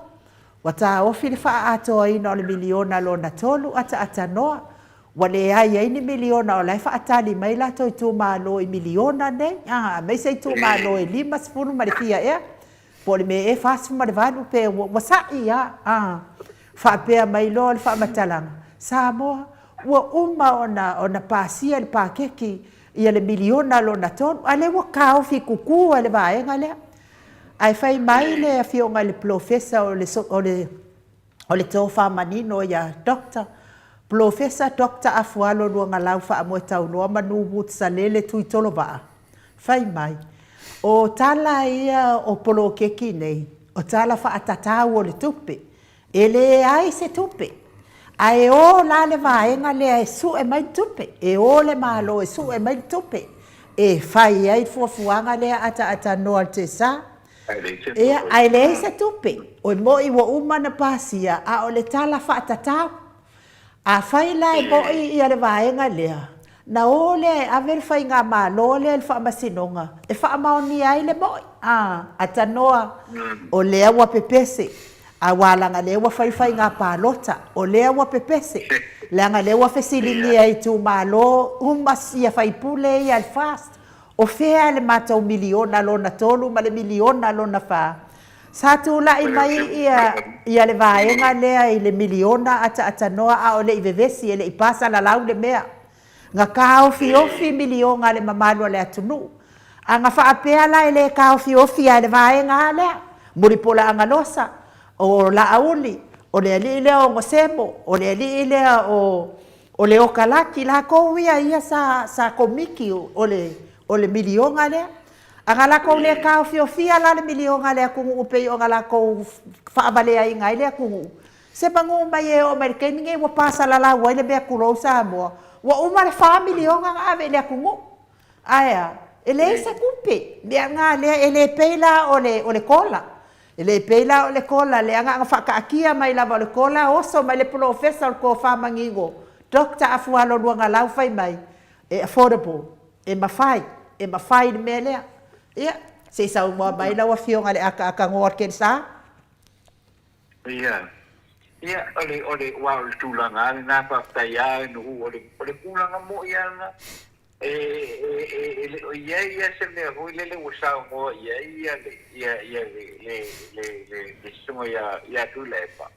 Wa tā ofi le wha atoa ina o le miliona lo na tolu ata noa. Wa le ai ni miliona o lai wha atali mai la toi tū mālo i miliona nei. Mai sei tū mālo i 5 ma le fia ea. Po le me e whaasu ma le vanu pe wa sa ia. Wha pea mai lo le wha matalanga. Samoa. Ua uma ona pasia le pakeki ia le miliona lo na tonu. Ale ua kao fi kuku ale vaenga lea. Ai fai mai le fionga le profesa o le tofa manino ia dokta. Profesa dokta afualo lua ngalau fa amoe tau noa manu wut sa lele tui tolo vaa. Fai mai. O tala ia o polo keki nei. O tala fa atatau o le tupe. Ele ai se tupe. Ai o la le vaenga le su e mai tupe. E o le malo e su e mai tupe. E fai ai fuafuanga le ata noa te sa. E ai le se tupe. O mo i wa umana pasia a o le tala fa atatau. A fai la e boi i ale vaenga lea. Na o le avel fai ngā malo le el wha masinonga. E wha maoni ai le boi. Ata noa o lea wa pepese. A walanga lewa fai ngā pālota. O lea wa pepese. Leanga lewa fesilingi ai tu malo. Umasia fai pule i al fast. O fea le matau miliona lo na tolu ma le miliona lo na wha. Sa tu la i mai ia le vaenga lea i le miliona ata noa a o le i vevesi e le i pasa la lau le mea. Nga ka ofi miliona le mamalu le atunu. A nga wha apea la i le ka ofi a le vaenga lea. Muripola anga nosa. O la auli, o le ali le o semo o le ali le o le okalaki la ko ia sa komiki o le milionga le angala ko le ka fia la le milionga le ku upe o ngala ko fa bale ai ngai le ku se bangu mai e o amerikani nge wa pasa la wa le be ku ro Samoa wa uma le fa milionga ave le ku aya ele sa kupe le nga le ele peila o le kola ele peila o le kola le anga whakaakia mai lava o le kola oso mai le professor ko whamangingo dokta afualo luanga lau whai mai e affordable e mawhai ni mea lea ia se sau mua mai lau a fionga le aka ngor ken sa ia ole wa o tulanga na pa taia no ole kulanga mo ia na ia se me hui le usa mo ia le sumo ia tu lepa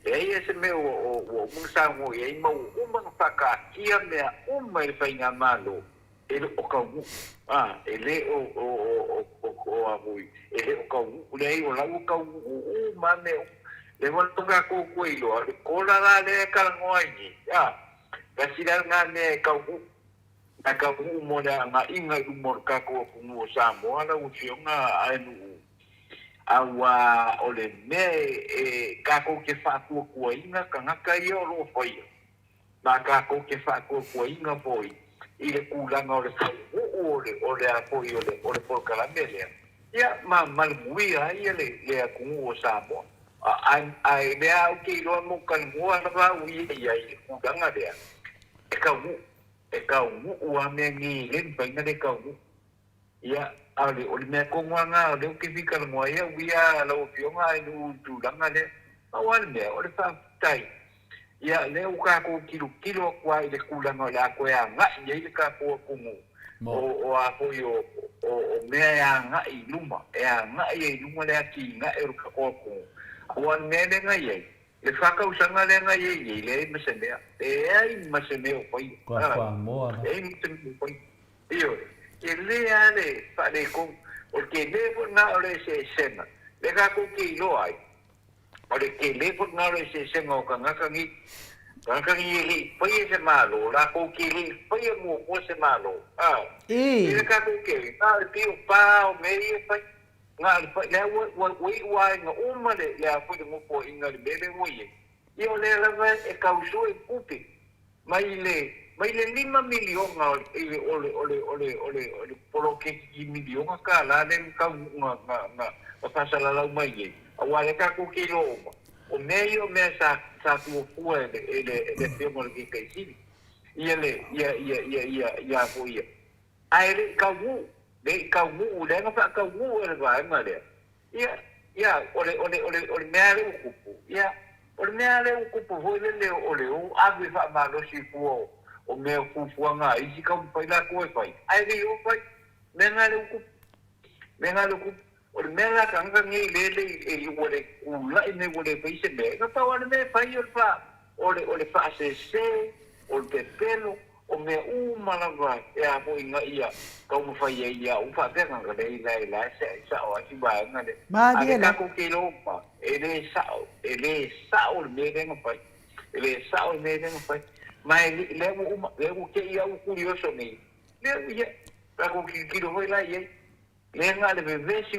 ia se me o musa mo ia mo uma faka ia me uma il fainga malo ele o ka ele o avui ele o ka le o la o ka uma me le mo toka ko ilo ko la le ka ngoini ka sila nga me ka ka mo na nga inga mo ka ko mo Samoa la u fionga anu awa ole me ka ko ke fa ko inga ka nga ka yo lo foi ba ka ko ke fa ko inga foi ile kulanga ole apoio ole por calamele ya mal muy ahí le acumo Samoa ai le au ke lo mo kan mo la ui ya kulanga de ka ua me ngi len pa na de ka ia ale o me ko nga le ke fika mo ia ia lo fionga nu tu langa le awan me o le fa tai ia le u ka ko kilo kwa ile kulanga la ko ya nga ia ile ka ko kumu o apoio o me ya nga i luma ya nga i luma le aki nga e ka ko awan me le nga ia le faka usanga le nga ye le mesenea ai meseneo pai kwa moa ai meseneo pai io le ale fa le ko porque le na ole se sena le ka ko ki lo ai ole ke le na ole se sena o ka ngaka ni le pai se malo la ko ki le pai mo se malo le ka ko ke ti pa o me pai nga le wa nga uma le afu mo po inga le bebe mo ye io le lava e causo e pupi mai le 5 milion nga ole polo ke milion ka la le ka nga pasa la mai ye awale ka ku kilo o meio me sa tu fu le temo ke ke si ia po ye ai le ka de ka le nga fa ka le va nga le ia ole me ale uku ia ole me ale uku ho le o ave fa ma lo si fu o me fu nga i si ka pa la ko pai ai le o pai me nga le uku ole me la ka nga ngi le ole la ne ole pai se me ka pa ole me pai ole fa se ole pelo o me malava ya mo inga ia ka mo fa ia o fa te nga le la sa o si ba nga le ka ko kilo pa ele sa o me nga pa ele sa o me nga pa mai le mo ke ia o curioso me le ia ka ko kilo ho la ia le nga le vesi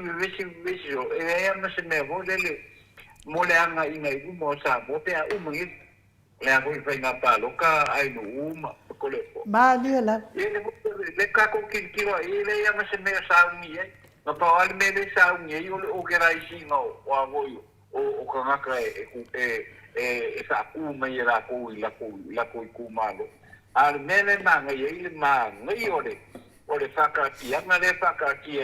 o e ma se me vo le mo le anga inga i mo sa mo te a ngi le a ko i fa pa lo ka ai no Maniela. Le ka ko kilo ile ya ma se me sa ungi na pa al me le sa ungi o ke rai si no o avoio o ka ngaka e sa ku mai ra ko la ko ku malo al me le ma ngai ma ngai ole faka ki ama le faka ki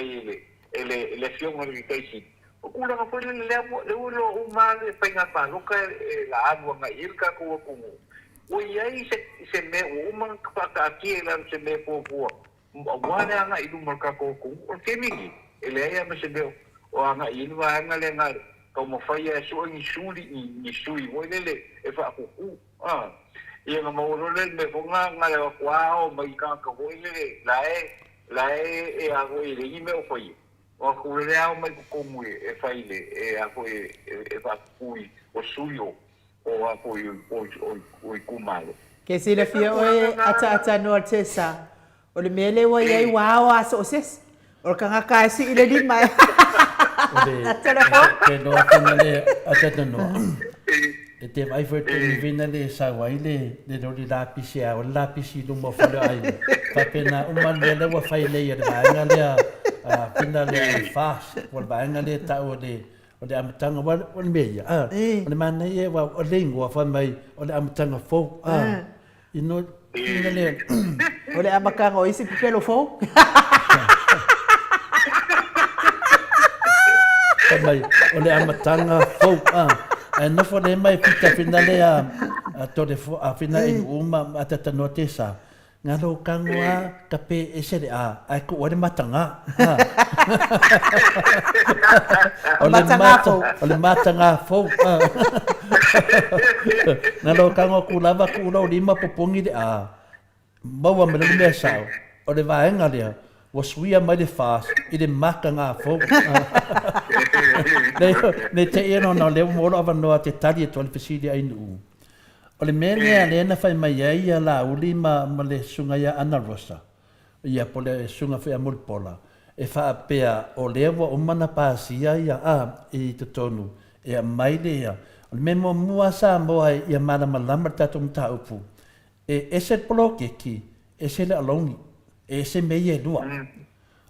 ele fiong o ke si o kula ka pole le ulo uma le penga pa lo ka la agua ngai ka ko o iai se me uma ka ki la se me po wana nga ilu marka ko o kemigi ele ia me se me o nga ilu nga le nga ko mo fai so ni sui mo le e fa ku ia nga mo le me ko nga le kwa o mai ka ko le la e a go ile ni me o foi o ku le au mai ko mu e fai le e a ko e fa ku o suyo o a po o kumalo. Ke sila fia oe ata no tesa. O le mele wa yai wao aso ses. O ka ngaka si ile di mai. Ke no finale ata no. E te vai foi te finale sa waile de do di lapisi a o lapisi do mo fole ai. Pa pena o man le wa fai le ia ba ngale a finale fast. O ba ngale ta o de amatanga o meia. O le man ia wa o lingua fa mai o le amatanga fo. Ino finale o le amakanga o isi pelo fo. Mai o le amatanga fo e no fo le mai pita finale a to de fo a finale uma atata notesa ngalo kangwa kape esere a ko o le matanga o le matanga fo ngalo kangwa kulava kulo lima popongi de a bawa me le sao o le vaenga le was we are mighty fast i de makanga fo ne te eno no le mo ava no te tali to le fisidi ai nu o le mene le na fai mai ia la ulima ma le sunga ia ana rosa ia pole sunga fa mul pola e fa pea o levo o mana pasia ia a i te tonu e mai le ia o le memo mua sa mo ia mana malama tatu mta upu e ese polo keki ese le alongi e se meia lua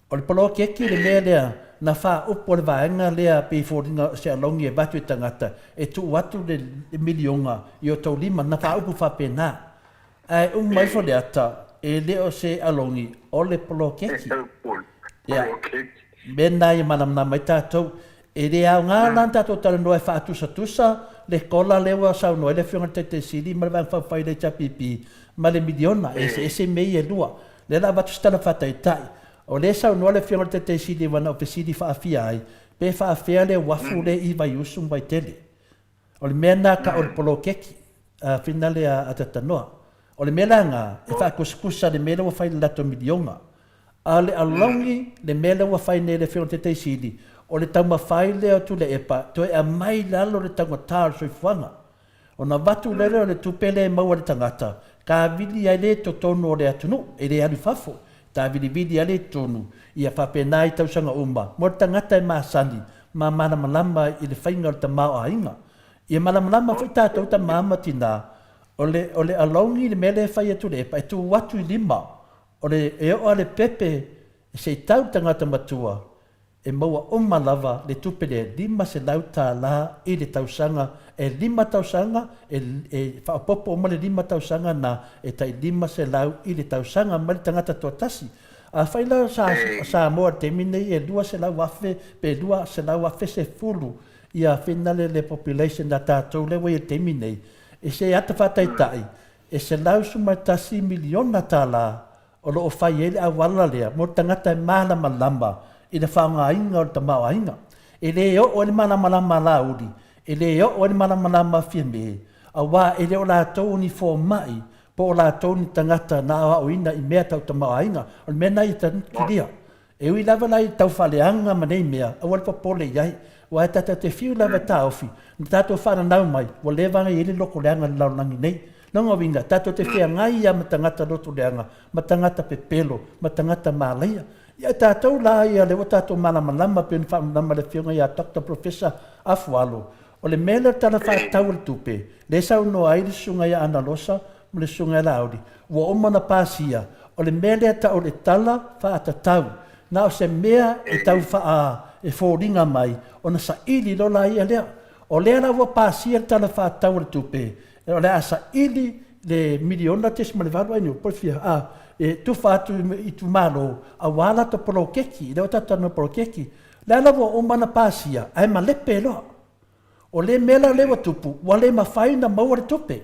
o le polo keki le mele na fa upo le vaenga lea pe fordinga se alongi e batu tangata e tu watu de milionga i o tau lima na fa upo fa pena ai mai fo le ata e leo se alongi o le polo keki ya bena i manam na mai tatou e le au ngā lanta to tala noe fa tusa le kola lewa sau noe le fionga te sili ma le vang whawhai le chapipi ma le miliona e se mei e lua le la batu stala fatai tai o le sau noa le fionga te sili wana o pesidi whaafia ai pe whaafia le wafu le i vai usum vai tele o le mena ka o le polo keki fina le a tatanoa o le mena ngā e whaakuskusa le mena wa whai le lato miliona a le alongi le mena wa whai ne le fionga te sili o le tau mawhai leo tu le epa to e a mai lalo le tango tāru soi fuanga o na watu lere o le tupele e maua le tangata ka vili ai le to tonu o le atunu e le alu fafo ta vili ai le tonu ia whapenai tau sanga umma mo le tangata e maasani ma mana malama i le whainga o le tamao a inga ia mana malama whai tātou ta mama tina o le alongi le mele whai atu le epa e tu watu i lima o le e o le pepe e se tau tangata matua e maua oma lava le tupele lima se lau tā la i le tausanga e lima tausanga e whaapopo oma le lima tausanga na e tai lima se lau i le tausanga ma le tangata tuatasi a whaila sa moa te mine e lua se lau wafe pe lua se lau wafe se fulu i a whenale le population na tātou lewa i te mine e se ata whatai tai e se lau sumatasi miliona tā la o lo o whai ele a wala lea mo tangata e mana malamba i le whaanga inga o le tamau inga. E le o le mana malama la uri. E le o le mana malama fia me. A wā e le o la tau ni fō mai. Po o la tau ni tangata na awa o ina i mea tau tamau inga. O le mena i tan kiria. E ui lava lai tau whaleanga ma nei mea. A wale papole iai. Wa e tata te fiu lava ta ofi. Ni tato whana nau mai. Wa le vanga i ele loko leanga lau nangi nei. Nonga winga. Tato te whia ngai ia ma tangata loto leanga. Ma tangata pepelo. Ma tangata malaia. Ia tātou la ia le o tātou malamalama pe ni whamalama le whiunga ia Dr. Professor Afualo. O le mele tala whaatau le tupe. Le sau no ai le sunga ia ana losa, mo le sunga ia lauri. Ua omana pāsia. O le mele ta o le tala whaatatau. Na o se mea e tau whaa e fōringa mai. O na sa ili lola ia lea. O lea la ua pāsia tala whaatau le tupe. O lea sa ili le miliona tes ma le valu ainu. Polfia, e tu fatu i tu malo a wala to prokeki le tata no prokeki la la vo umana pasia ai ma le pelo o le mela le tupu wale ma faina ma ore tupe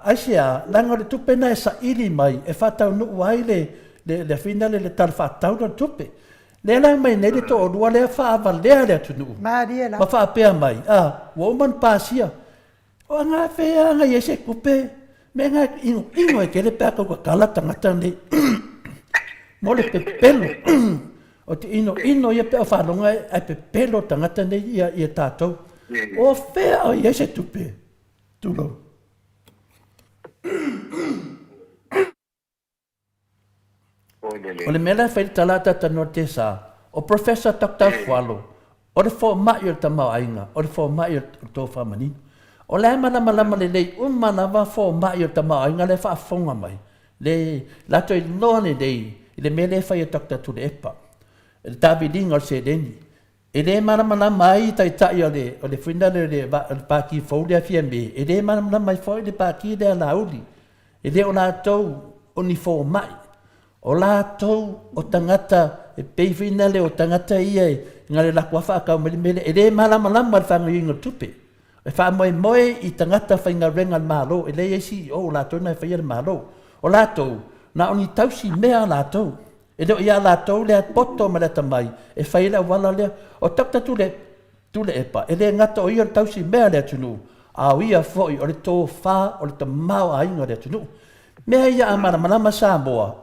asia la ngore tupe na sa ili mai e fata no waile le finale le tal fata no tupe le la mai ne to o wale fa avale le tu no Mariela ma fa pe mai wo man pasia o nga fe nga yese kupe menga ingo e kele peka ko kala tangata ni mo le pepelo o te ino ia pe whanonga e pepelo tangata ni ia tātou O fea o ia se tupe. Tulo. O le mela fai talata ta norte sa. O professor Dr. Fualo. O le fo mai o tamau ainga. O le fo mai o tō whamanino. O le mana malama le lei umana wa fo mai o tamau ainga le wha fonga mai. Le lato i noa le lei. Le mele fai o Dr. Tule Epa. Le tabi dinga o se deni. E le mana mai tai tai o le whina le paki fau le fia me. E le mana mai fo le paki le lauli. E le o la tau o ni fo mai. O lātou o tangata e peifina le o tangata ia e ngā le lakua whaakau mele e le malama le whanga inga tupe. E wha moe i tangata whainga renga malo e le eisi o lātou nai whaia le malo. O lātou, na oni tausi mea lātou. E leo ia lātou lea poto ma le tamai e whaila wala lea. O takta tule epa e le ngata o ia tausi mea lea tunu. Au ia foi o le tō wha o le tamau a inga lea tunu. Mea ia amana Samoa,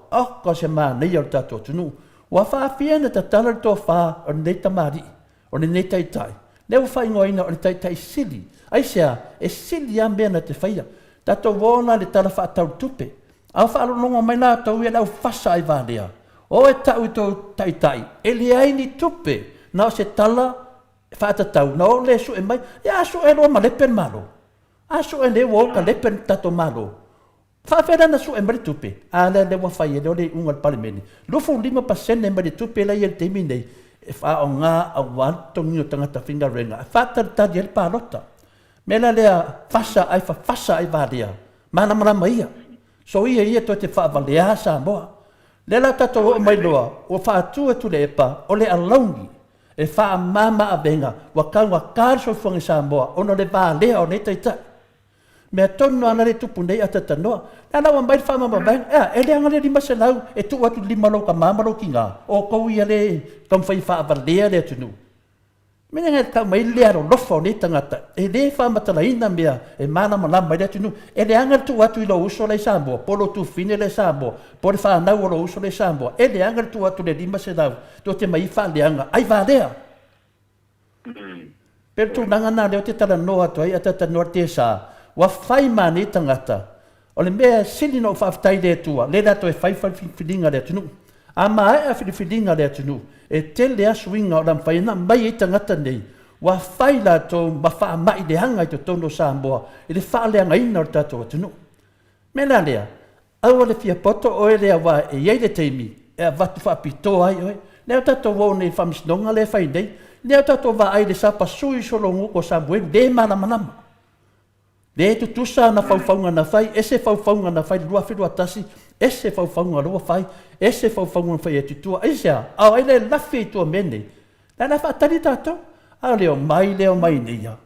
ko se maa nei o tato tunu. Wa whaafia na tatala le tō wha o nei tamari, o nei taitai. Leo whai ngoina o le taitai sili. Aisea, e sili a mea na te whaia. Tato wona le tala whaatau tupe. Au whaalononga mai nā tau ia lau whasa ai wālea. O e tau i tō taitai, e le aini tupe. Na o se tala whaatatau, na o le su e mai. E asu e roa ma lepen malo. Asu e le woka lepen tato malo. Whaafera na su e mare tupe, a le wawhai e leo le unga palimeni. Lofo 5% e mare tupe la i el temi nei, e wha o ngā a wantongi o tangata whinga renga. E whaatatari e le pālota. Mela lea whasa ai wālea, mana ia. So ia to te whaavalea Samoa. Lela tato o mai loa, o whaatua tule epa, o le alaungi. E wha mama a venga, wa kāso whangi Samoa, ono le wālea o ne taitai. Mea tonu ana le tupu nei atatanoa. Nā wa mai whamama mai. E le anga le lima se lau. E tu atu lima lau ka mamaro ki ngā. O kou ia le kamwhai whaavalea le atunu. Mena ngai ka mai le aro lofo ne tangata. E le whamatala ina mea. E mana malama mai le atunu. E le anga tu atu i lo uso le Samoa. Polo tu fine le Samoa. Pole whanau o lo uso le Samoa. E le anga tu atu le lima se lau. Tu te mai wha le anga. Ai vālea. Pero tu nanga nā leo te tala noa tu ai atatanoa te sa. Wa whai mani tangata. O le mea sili no whaftai le tua. Le rato e whai whiwhiringa le atunu. A maa e a whiwhiringa le atunu. E te lea swinga o lam whaina mai e tangata nei. Wa whai lato ma wha mai le hanga i te tono Samoa. E le wha leanga ina o tato atunu. Mena lea. Aua le fia poto o e lea wa e iei le teimi. E a watu whapito ai oe. Leo tato wau nei whamisnonga le whai nei. Leo tato wa ai le sapa sui solongu ko Samuel. Le manama. Le tu tusa na faufaunga na fai, ese faufaunga na fai lua whirua tasi, ese faufaunga lua fai, ese faufaunga fai e tutua, ese a, au ele lafi i tua mene. La na whaatari tātou, a leo mai neia.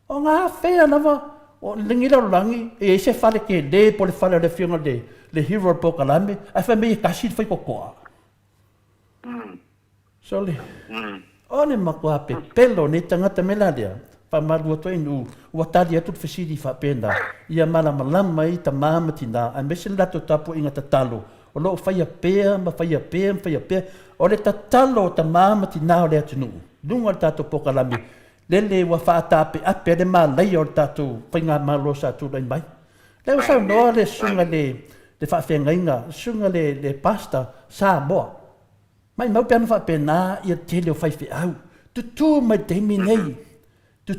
O ngā whea nawa, o lingira o langi, e ese whale ke le po le whale le whiunga le hero po kalame, a wha mei kasi whai kokoa. So le, o ne makua pe pelo ne tangata mela lea. Pamaru to inu watali atu fasili fa penda ia malama i ta mamatina a mesel lato tapo inga tatalo o lo faia pea o le tatalo ta mamatina o le atunu lunga tato pokalami lele wa fa tape a pe de malai o tato pinga malosa tu lai mai le sa no le sunga le fa fenga sunga le pasta Samoa mai mau pe fa pena ia tele o fai au tu mai demi nei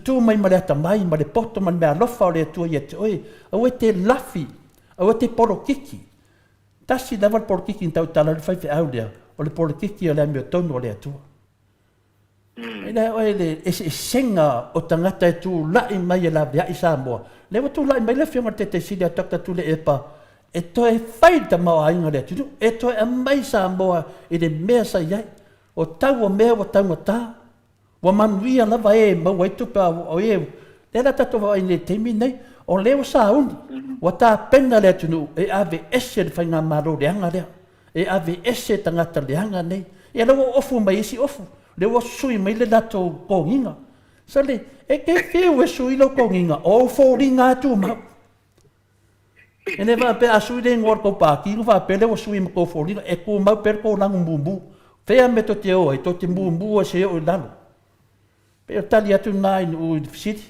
tu mai maleta mai ma le poto man me alofa o le tua ia te oe au e te lafi au e te porokiki tasi lava le porokiki tau tala le fai au lea o le porokiki o le amio tonu o le atua e le oe le e senga o tangata e tu lai mai e la vea i Samoa le wa tu lai mai le whionga te sili a takta tu le epa e to e whai ta mau ainga le atu e to e mai Samoa e le mea sa iai o tau o mea o tau o ta wa manuia lava e mau ai tupa o e le la tato wa i le temi nei o leo sa uni wa ta pena le atunu e ave ese le whainga maro le anga lea e ave ese tangata le anga nei e lawa ofu mai isi ofu le wa sui mai le lato konginga sa le e ke whiu e sui lo konginga o fōringa atu mau e ne wa pe a sui le ngor ko pāki wa pe le wa sui ma ko fōringa e ko mau per ko langu mbumbu whea me to te oa i to te mbumbu a se o lalo E o tali atu nā i o fisiti.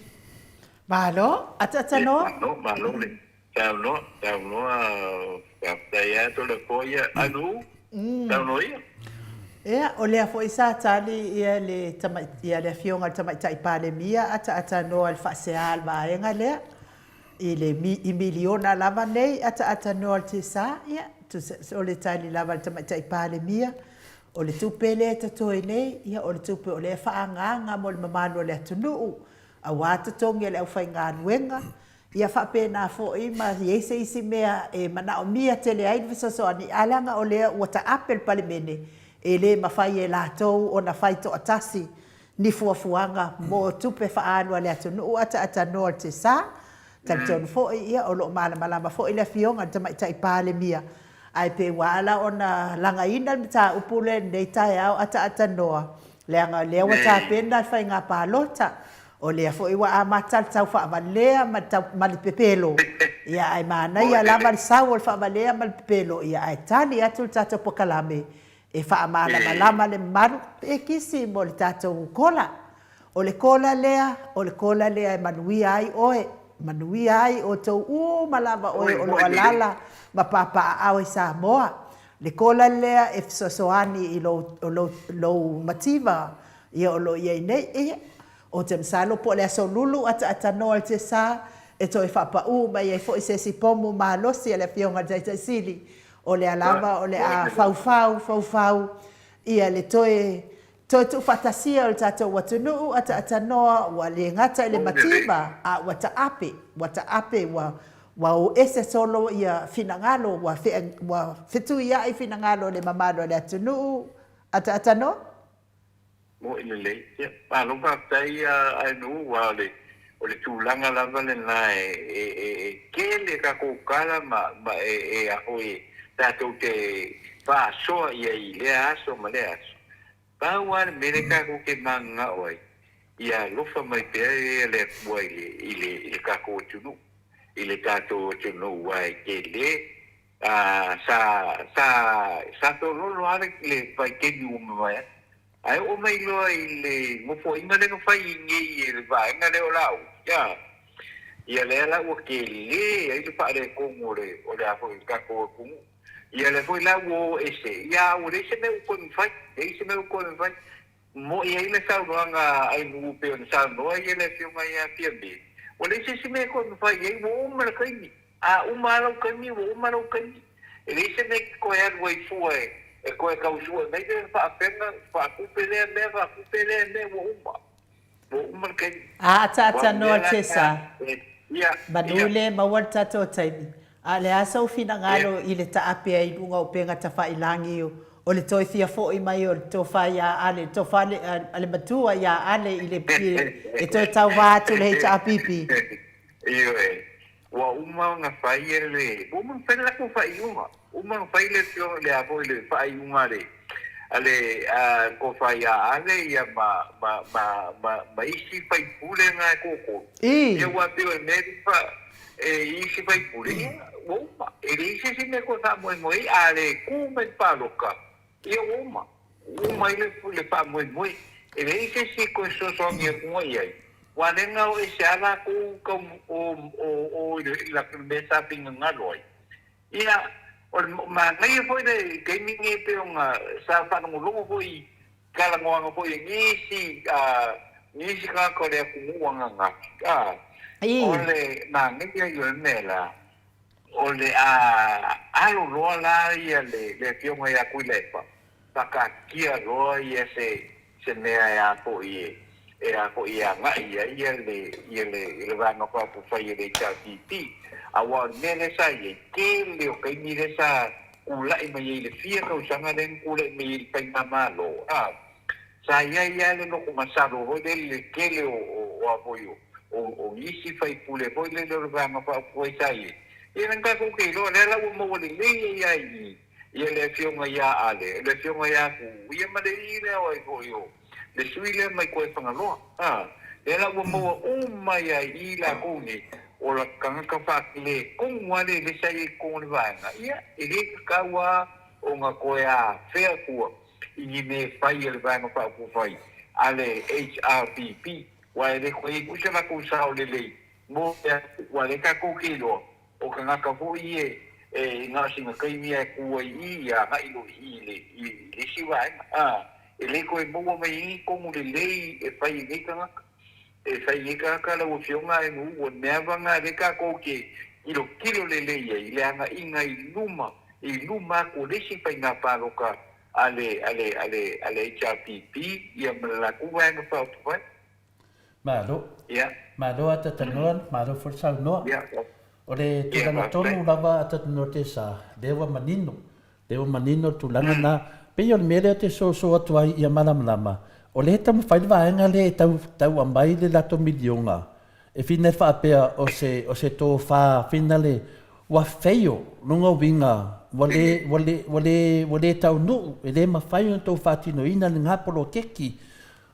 Malo, ata no. Malo le. Tau no ya to le koia anu. Tau no ia. Ea, o lea fo isa tali ia le fionga tamai tai pale mia ata no al faseal vaenga lea. I miliona lava nei ata no al tisa ia. O le tali lava tamai tai pale mia. O le tupe le tatoi nei, ia o le tupe o le whaanganga mo le mamano le atunuu. A wata tongi le au whai ngā nuenga. Ia whapena fo i ma iese isi mea e mana o mia tele ai visoso ani alanga o lea ua ta apel pale mene. E le mawhai e lātou o na whai to atasi ni fuafuanga mo tupe whaanua le atunuu ata noa te sā. Talitonu fo i ia o lo malama fo i le fionga tamai tai pale mia. Ai pe wala ona langa ina ta upule nei tai au ata noa. Leanga lewa ta penda fai ngā pālota. O lea fo iwa a matal tau wha amalea mali pepelo. Ia ai mana ia lama li sau o wha amalea mali pepelo. Ia ai tali atu tato pokalame. E wha amalama lama le maru e kisi mo le tato kola. O le kola lea e manui ai oe. Manui ai o tau malama oe o lo alala. Ma papa au i Samoa. Le kola lea e fisosoani i lo mativa. Ia o lo iei nei ia. O te msalo po le aso lulu ata noa te sa. E toi whapa mai e fo i se si pomu ma losi e le fionga tai sili. O le alama o le a fau. Ia le toi tu fatasia o le tato watunuu ata noa wa le ngata le mativa. A wata ape wa o ese solo ia finangalo wa fitu ia i finangalo le mamado le atunuu ata no mo ile ya palo pa tai ai no wa le o le tulanga lava le na ke le ka ko kala ma e a hoi tato te pa so ia i le aso ma le aso pa wa me ka ko ke manga oi ia lo fa mai pe le boy ile ka ko tunu ile tato tunu wa ke le sa to lo ale le pa ke ni uma ai o mai lo ile mo fo inga le no fai ngi le va inga le olau ya ia le la o ke le ai le pa le ko ngore o le afo ka ko ku ia le foi la o ese ya o le se me ko fai mo ia ile sa no nga ai no pe on sa no ia le fi mai ya pia o le se me ko fai ai mo ma ka ni o ma lo ka ni ele se me ko ya voi foi e koe kausua nei te whaapena, whaakupelea me wo uma kei. Ata noa tesa. Manule mawal tato taimi. A le asa o fina ngalo i le taapea i lunga o penga ta whailangi o le toi fia fo i mai o le tofa ia ale, tofa ale matua ia ale i le pie e toi tau vātu le hei taapipi. Iyo wa uma nga whai e le, uma whaila ko whai uma. Uma whai le fio le apo i le whai uma le. Ale ko whai a ale ia ma isi whai pule ngā koko. Ia wapio e meri wha isi whai pule ia uma. E le isi si me ko tā moe ale kume paloka. Ia uma. Uma i le wha moe. E le isi si ko sosongi e kunga iai. Wanenga o ese ala ko o la mesa pinga ngaloi. Ia ma ngai foi de gaming e pe nga sa fa no longo foi kala ngoanga foi nisi ka ko le ku nga ole na ngai yo nela ole alo rola ia le fionga ya kuilepa paka kia ro ia se mea ya po e a ko ia nga ia le vanga pa pu fa ia le titi awa nene sa ye ke le o kai ni le sa ula i mai le fia ka usanga den ula i mai pai mamalo sa ia le no kuma sa ro le ke le o apoio o isi fai pule poi le vanga pa pu sa ye e nanga ko ke lo le la mo le ia le fionga ia ale le fionga ia ku ia ma le ile o yo le suile mai koe whangaloa. Le la ua maua mai ai i la kone o la kangaka whakile kongwale le sai e kone vaenga. Ia, e le kaua o ngā koe a whea kua i ni me whai e le vaenga whaku whai. ale HRPP wa le koe kusha la kusa o le mo wa le ka ko kilo o ka ngaka fo ie nga singa kai mia ku i ya ga ilo i le siwa ele koe mo mai ko mo le pai ngai ka e fai ka la o fionga e mu o neva nga le ka ko ke ilo kilo le ile anga inga i luma ko le si pai nga paroka ale HRPP ia melaku wa nga pa pa Malo ata tangon, malo forsal no. Ole tulanga tonu lava ata no te sa. Dewa manino tulanga na pe on mere te so atu ai ia malam lama. Ole tam fai vaenga le tau ambai le lato milionga. E fine fa pea o se to fa finale wa feio lunga winga wale tau nu ele ma fai to fa tino ina nga polo keki.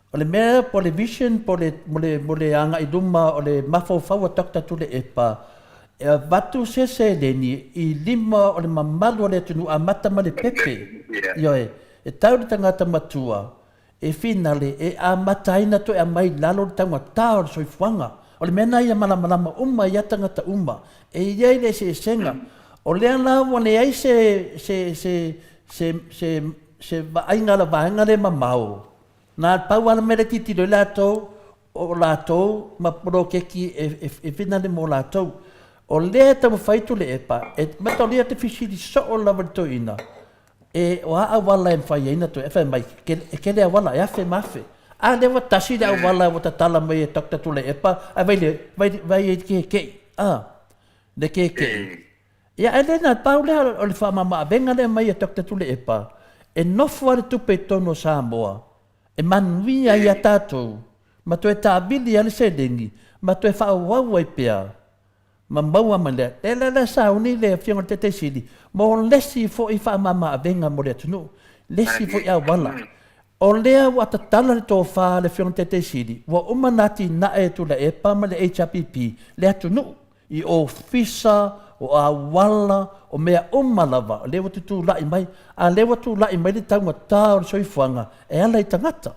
Ole mea po le vision po le anga i duma o le mafau takta tu le epa vatu se leni i lima o le mamalu o le tunu a mata ma le pepe ioe e tau le tangata matua e finale e a mataina to e a mai lalo le tanga tau le soifuanga o le mena ia malamalama uma ia tangata uma e iei le se senga o le ana wane ai se vainga la vainga le mamau na pau ala mere titi lo o lato ma pro keki e finale mo lato o le ta faitu le epa e mato le artificial so o la verto ina e o a wala en fai ina to e fa mai ke le wala ya fe mafe a le wa tasi le wala wa tala mai takta tu le epa a vai ke de ke ya ele na pau le o le fa mama venga le mai takta tu le epa e no fuare tu petono Samoa e manuia ia tātou, ma tu e tābili ale se dengi, ma tu e whauau ai pia, ma maua ma lea, e la sauni lea whionga te te siri, mo lesi fo i whaamama a venga mo lea tunu, lesi fo i a wala. O lea wa tatala le tō wha le whionga te siri, wa umanati na e tu le e pa ma le HRPP, lea tunu, i o fisa, o a wala, o mea umalawa, lewa tu lai mai, a lewa tu lai mai le taunga tāo soifuanga, e ala i tangata.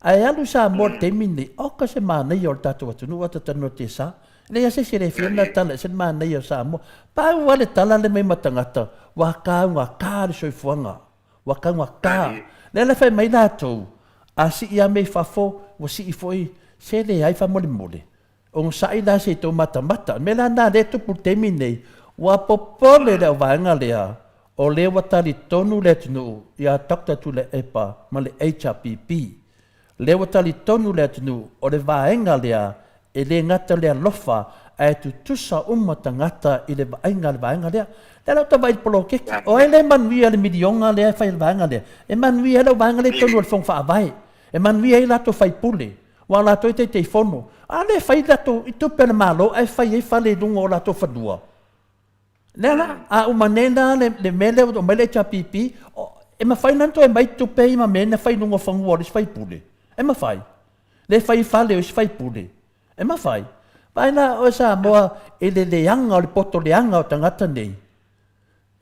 A e alu sa mo te mini, o ka se mānei o tātou atunu, ata tano te sa, lea se se whiona tala, se mānei o sa mo, pāu wale tala le mai matangata, wa kaunga kāre soifuanga, wa kaunga kā. Lea le whai mai nātou, a si ia mei whafo, wa si i foi, se le ai wha mole mole. O sa i la se tō mata, me la nā le tupu te minei, wa popole le wanga lea o le watari tonu le tunu ia takta tu le epa ma le HRPP le watari tonu le tunu o le vaenga lea e le ngata lea lofa e tu tusa tangata i le vaenga lea le lau tawai polo keki o e le manuia le midionga lea fai le vaenga lea e manuia le vaenga le tonu le fong whaavai e manuia i lato fai pule wa lato i te fono a le fai lato i tupe le malo e fai e fale lungo o lato whanua Nela, a umanena le mele o mele HRPP, e ma fai nanto e mai tupe i ma mena fai nungo whangu o fai pule. E ma fai. Le fai fale o fai pule. E ma fai. Paina o Samoa e le leanga o le poto leanga o tangata nei.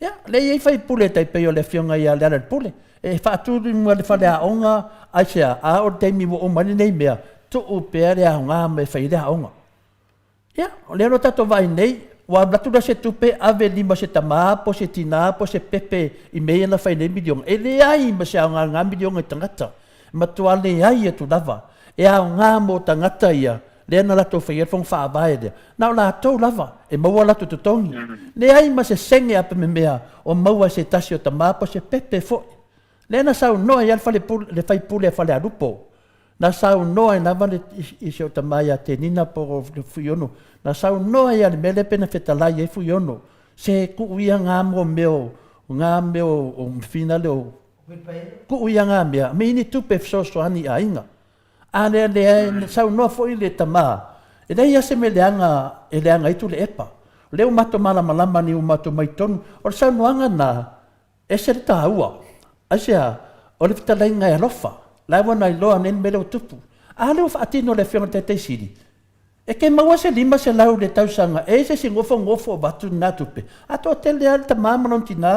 Ya, le i fai pule tai pe o le fionga i a le pule. E whaaturi mua le fale a onga, ai sea, a o teimi wo o mani nei mea, tu upea le a onga me fai le a onga. Ya, le ro tato vai nei, wa blatu da se tupe ave lima se tama po se tina po se pepe i mea na fai nei miliong e le ai ma se anga ngā miliong e tangata ma tua le ai e tu lava e a ngā mo tangata ia le na lato fai e fong wha awae lea na o la tau lava e maua lato tutongi le ai ma se senge apa me mea o maua se tasi o tama po se pepe fo le na sau noa i alfa le fai pule a fale alupo na sau noa i nava le i se o tama ia te nina po le fuiono na sau noa ia le mele pena fetalai e fuiono se kuuia ngā meo o fina leo kuuia ngā mea me ini tupe fsoso ani a inga a le sau noa fo i le tama e lei ase me leanga itu le epa leo mato malama ni umato mai tonu o sau noanga na e se le taua asea o le fetalai ngai alofa laiwa nai loa nen mele o tupu a leo whaatino le whionga te siri e ke maua se lima se lau le tausanga e se ngofo batu na tupe ato te le alta mamanon tina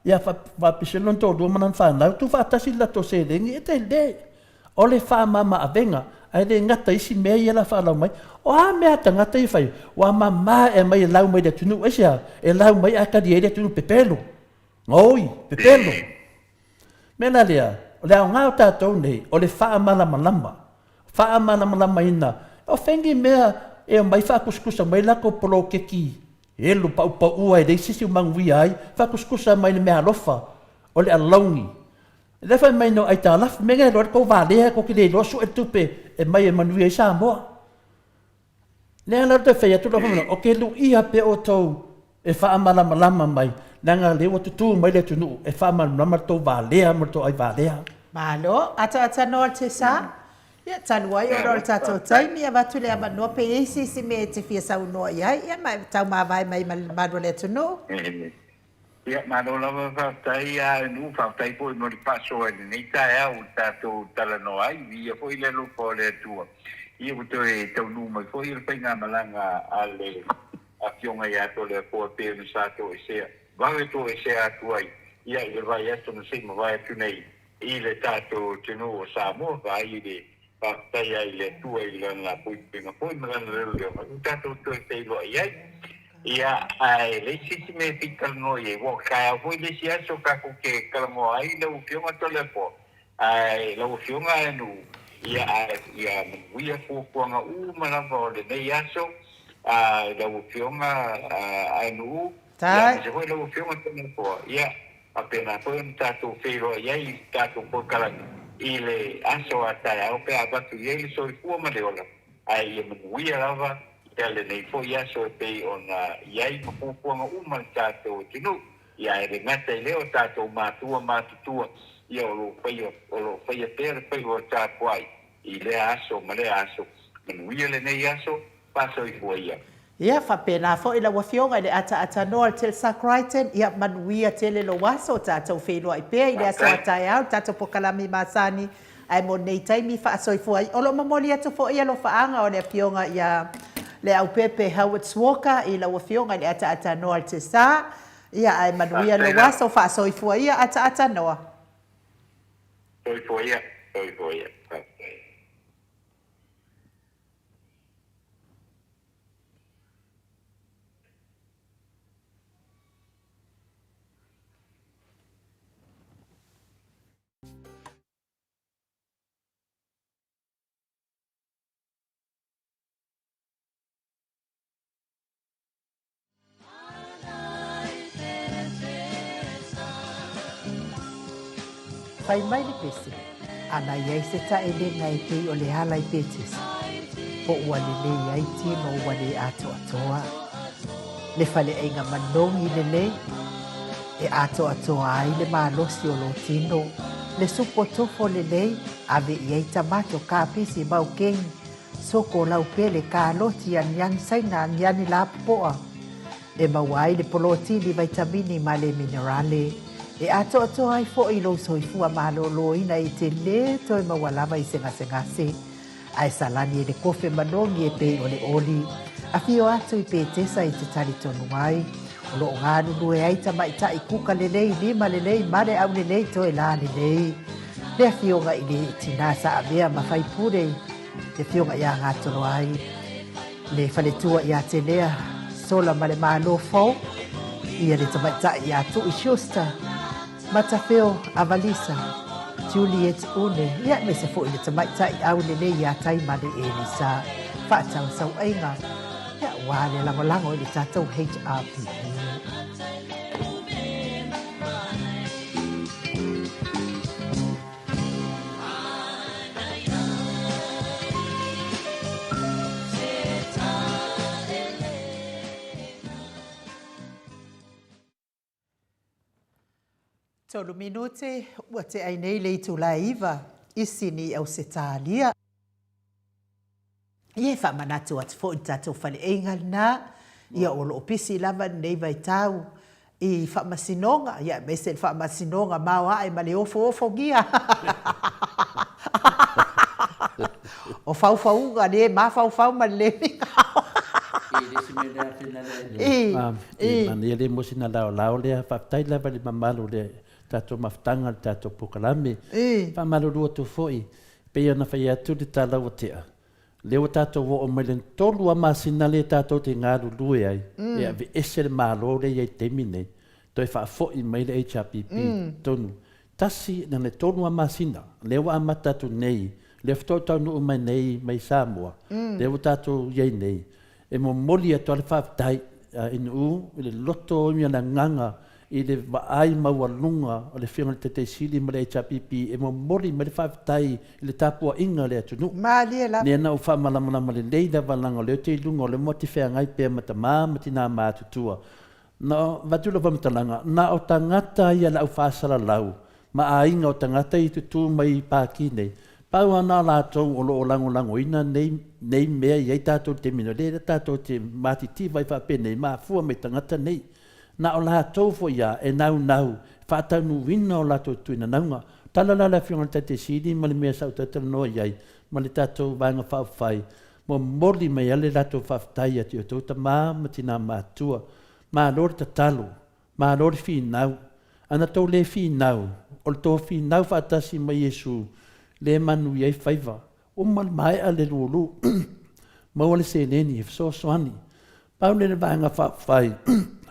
ia fa piselon to do manan fa na tu fa tasi la to se lengi e te le O le whaamama a venga, ai le ngata isi mea i ala whaalau mai. O a mea ta ngata i whai, wa mama e mai e lau mai le tunu esia, e lau mai a kari e le tunu pepelo. Ngoi, pepelo. Mena lea, o le au ngāo tātou nei, o le whaamalama. Whaamalama ina. O whengi mea e mai whaakuskusa mai lako polo keki. E lu pau ua e reisisi umangui ai, whaakuskusa mai le mea lofa, o le alaungi. Le whai mai no ai tā lafu, menga e loa kou vālea ko ki le losu e tupe e mai e manui e Samoa. Nea lau te whai atu la whamana, o ke lu iha pe o tau e whaamalama mai, nanga lewa tutu mai le tunu, e whaamalama tau vālea, mo tau ai vālea. Malo, ata noa te sa, ia tanu ai o rol tātou taimi, a watu le ama noa pe isi si me te fia sau noa iai, ia mai tau mawai mai maro le tunu. Ia manola whaftai a nu whaftai po i mori paso e nei tae au tātou tala no ai ia po i le lupo le tua. Ia uto e tau numa i po i le penga malanga a le a fionga i ato le po pe ni sato e sea. Vawe to e sea atu ai. Ia i le vai ato na seima vai atu nei i le tātou tino o Samoa vai i le whaftai ai le tua i le la po i penga po i malanga le leo. Tātou to e teilo ai ai. Ia ai le sisi me pikal no ye wo kai ho le sia so ka ko ke kalmo ai le u fionga to le po ai le u fionga nu ia ia wia ko nga u mana vo le nei aso le u fionga ai nu Tai se ho le u fionga to le po ia apena po ta to fero ia i ta to po kala i le aso ata o pe abatu ye so i fu ma le ola ai e wia lava ele nei fo ia so pe ona iai mapupuanga uma tātou tinu ia e ngata i leo tātou mātutua ia o lo whaia pere pai o tātou ai i lea aso ma lea aso manuia le nei aso paso i fua ia ia whapena fo i la wafionga i le ata noa te sakraiten ia manuia tele lo waso tātou whenua i pea i le aso atai au tātou pokalami masani ai mo nei taimi whaaso i fua i olo mamoli atu fo ia lo whaanga o le fionga ia le au pepe Howard Walker i la wafionga le ata noa te sa ia ai manuia lo waso fa soifua ia ata noa soifua ia Pai mai le pese, ana iai se ta ele ngai pei o le hala i petes. Po ua le iai tino ua le ato atoa. Le fale ainga manongi le e ato atoa ai le malosi o lo tino. Le supo tofo le ave iai tamato ka pisi mau kengi. Soko lau pele ka loti an saina an la poa. E mawai le polotini vitamini ma le minerale. E ato ai fo i lo soifua malolo ina i te le toi mawalava i sengase. Ai salani e le kofe manongi e pei o le oli. A fio ato i pe tesa i te tali tonu mai. O lo ngānu nue aita maita i kuka lelei, lima lelei, mare au lelei toi la lelei. Le fionga i le tinasa a mea mawhai pure. Le fionga ia ngātoro ai. Le faletua ia te lea. Sola male malo fau. Ia le tamaita i atu i shusta. Matafeo Avalisa, Juliet Une, ia me se fo i le tamaita i au lele ia taimane Elisa. Whaatau sau ainga, ia wale langolango i le tātou HRPP. Tolu minute, ua te ainei le itu la iwa, isini au se tālia. Ie wha manatu atu fo i tātou whale eingal nā, ia olo opisi lava nei vai tau, i wha masinonga, ia mese wha masinonga maua ai male ofo gia. O fau ne, ma fau ma le ni kau. Mani ele mosina lao lea, whaptai lava li mamalu le, tato maftanga tato pukalame fa malulu to foi Pea na whai atu te tala o tea. Leo tātou o mai len tolu a masina le tātou te ngāru lue ai. E ave ese le mālo le iei temi nei. Toi wha fo i mai le HRPP tonu. Tasi na le tolu a masina. Leo a matatu nei. Leo whatau tau nuu mai nei mai Samoa. Leo tātou iei nei. E mo moli atu ale whaafitai inu i le loto i ana nganga i le vaai maualunga o le whianga te te sili ma le HRPP e mo mori ma le whaafitai i le tāpua inga le atu nu. Mālia la. Nea nau whaamalamalama le leida walanga leo te ilunga o le moti whea ngai pēr mata māmati nā mātutua. Na watula wamatalanga, na o tangata ia lau whaasara lau, ma a inga o tangata i tutu mai pāki nei. Pau ana lātou o lo lango ina nei mea iei tātou te mino, le tātou te mātiti vai whapene, mā fua mai tangata nei. Na o lātou fo ia e nau, whātau nu wina o lātou tuina naunga. Tala la whionga te siri, ma le mea sau tātou noa iei, ma le tātou vanga whawhai. Mo mori mai ale lātou whawhai ati o tauta māmati nā mātua. Mā lori ta talo, mā lori whinau. Ana tau le whinau, o le tō whinau whaatasi mai Jesu, le manu iei whaiva. O mai a le lulu, maua le seleni, e so soani. Pau le vanga whawhai,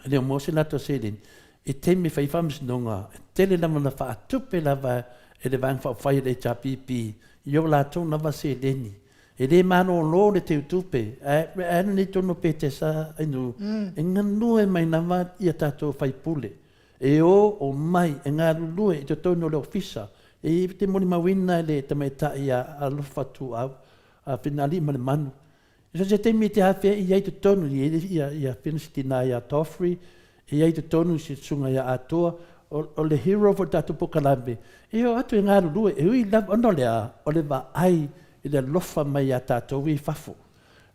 le o mose nato seleni, e te me whaiva msinonga, te le lama na whaatupe lava e le vanga whawhai le HRPP, i o la tō lava seleni. E le mano lo le te utupe, e ni tono pe te sa inu, e nganu e mai nama i a tātou whaipule. E o mai, e ngā lulue i te tono le ofisa, e te moni mawina le te mai ta i a alofatu au, a finali ma le manu. E so se te mi te hawhea i ai te tono i a finasitina i a Toffrey, i ai te tono si sunga i a atoa, o le hero for tātou pokalambe. E o atu e ngā lulue, e ui lava ono le a, o le va ai, i le lofa mai a tātou i whafo.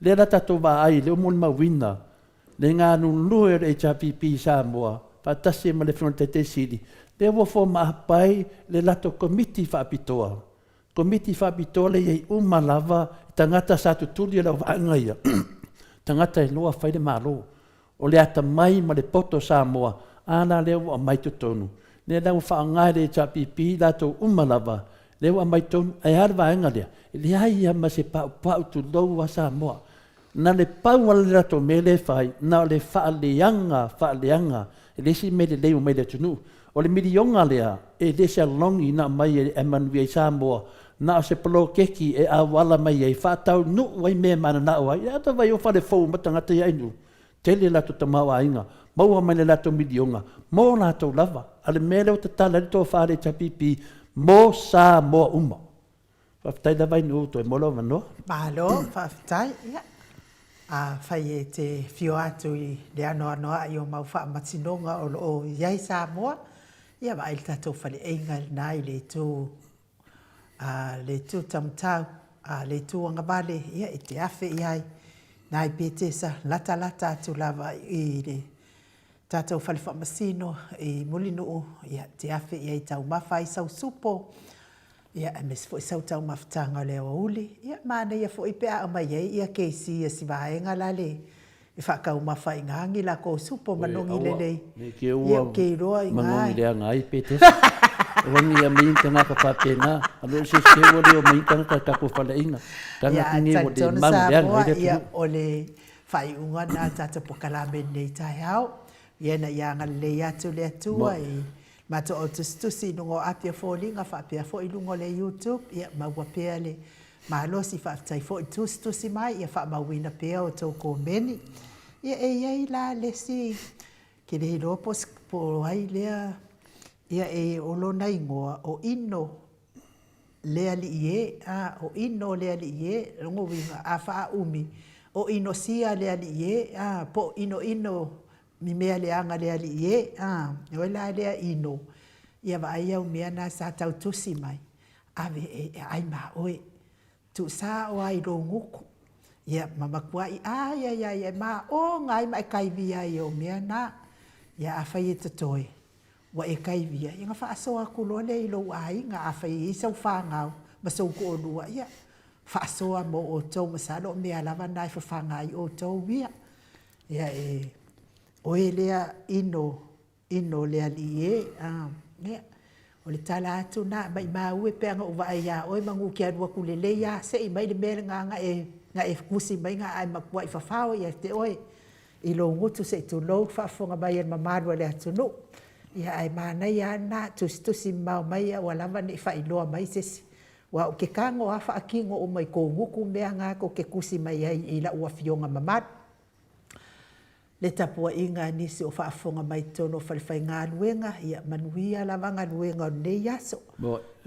Le la tātou wā ai, le o moni mawina, le ngā nunue o HRPP Samoa, whaatasi ma le whiona te siri. Le wafo maapai, le lato komiti whaapitoa. Komiti whaapitoa le iei umalava, tangata sa tutuli la whaangaia. Tangata e loa whaile malo. O le ata mai ma le poto Samoa, ana leo a mai tutonu. Le lau whaangai le HRPP, lato umalava, leo a mai tonu, ai harwa engalea. Le ai ma se pau tu lou wa Samoa. Na le pau ala le rato me le whai, na le whaaleanga, e le si me le leo me le tunu. O le milionga lea, e le se alongi na mai e manui e Samoa, na se polo keki e a wala mai e whaatau nu wai me mana na wai, e ata vai o whale fau matangata i ainu. Tele lato tamau a inga, maua mai le lato milionga, mo lato lava, ale me leo te tala le tō whaare chapipi, mo Samoa uma. Whaftai da vai nu to e molo mano. Malo, whaftai, ia. Whai e te whio atu i le anoa i o mau wha matinonga o iai Samoa. Ia wa il tatou whale einga nai le tū tamtau, le tū angabale, ia i te awhi iai. Nai pete sa lata atu lava i le tatou whale wha masino i mulinu, ia te awhi iai tau mawhai sau supo. Ia e mes fo sau tau mafutanga leo uli. Ia mana ia fo i pea o mai ia keisi ia si vaenga lale. I whakau mawhai ngangi la ko supo manongi lelei. Ia ke roa i ngai. Manongi lea ngai pete. Wangi ia mintanga ka whapena. Alo se se wale o mintanga ka kako whala inga. Tanga tingi o le mangu lea ngai. Ia o le whai unga na tata pokalame nei tai au. Ia na ia ngalei atu le atua i. Mato o tustusi nungo apia fōlinga whaapea fo i lungo le YouTube, ia maua pea le mahalosi whaatai fo i tustusi mai, ia wha mawina pea o tau kōmeni. Ia e iei la lesi, ki le hiropos po hai lea, ia e olona ingoa o ino lea li ie, o ino lea li ie, rongo winga a wha umi, o ino sia lea li ie, po ino, mi mea leanga lea li ie, o la lea ino. Ia wa ai au mea na sa tau tusi mai. Ave e ai ma oe. Tu sa o ai ro nguku. Ia mamakua i ai ma o ngai mai kai via i o mea na. Ia awhai e tatoe. Wa e kai via. Ia ngawha aso aku lole i lo ai nga awhai i sau whangau. Ma sau ko o lua ia. Wha aso a mo o tau masalo mea lava nai whangai o tau via. Ia e... Oe lea ino lea li e, o le tala atu na mai maue pe anga uva ia oi mangu ki adua kulele ia se i mai le mele nga e kusi mai nga ai makua i fafao ia te oi i lo ngutu se tu lo fafonga mai en mamadu le atu no ia ai mana ia na tusi mau mai ia walava ni fa iloa mai sesi wa o ke kango afa akingo o mai ko nguku mea nga ko ke kusi mai ai i la ua fionga mamadu le tapua inga nisi o whaafonga mai tono whalewhai ngā luenga, ia manuia lava ngā luenga o nei aso.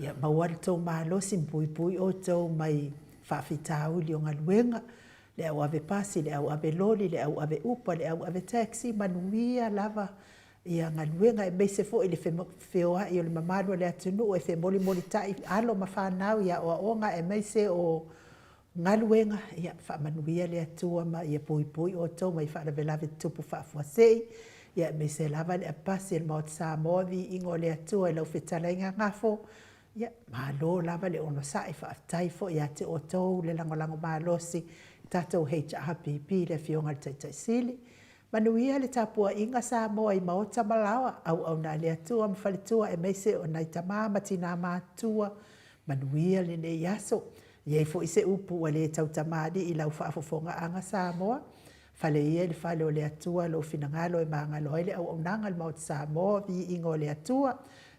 Ia mawari tau mālosi mpui o tau mai whaafitauli o ngā luenga, le au ave pasi, le au ave loli, le au ave upa, le au ave taxi, manuia lava. Ia ngā luenga e meise fo ili whioa i o le mamadua le atunu o e moli tai alo mawhanau ia o onga e meise o ngā luenga, ia whaamanuia le atua ma ia pui o tau mai whaaravelave tupu whaafuasei, ia me se lava le apasi el maot Samoa vi ingo le atua e lau whetala inga ngafo, ia malo lava le ono sai whaaftaifo ia te o tau le langolango malosi tatou HRPP le fionga le taitaisili. Manuia le tapua inga Samoa i maota malawa au na le atua mawhalitua e meise o nai tamā matina mātua, manuia le ne yaso. Iei fo ise upu wa le tau tamadi i lau whaafofonga anga Samoa. Fale ia le fale o le atua lo finangalo e maangalo ele au nanga le maut Samoa vi ingo le atua.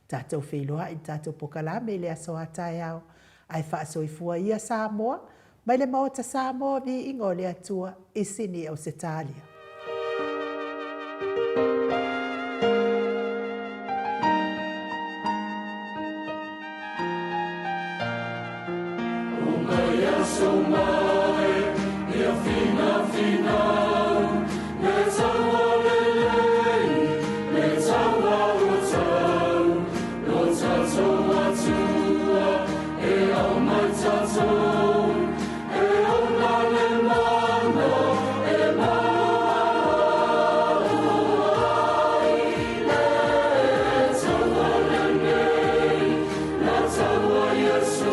Tātou whiloa i tātou pokalame le aso atai au. Ai whaasoifua ia Samoa. Mai le mauta Samoa vi ingo le atua i sini au Setalia. So mai, ia fina, le taua le taua o tau, lo tatou atua, e au mai tatou, e au na le mana, e mai, le taua le nei, la taua Yesu.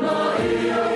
Maria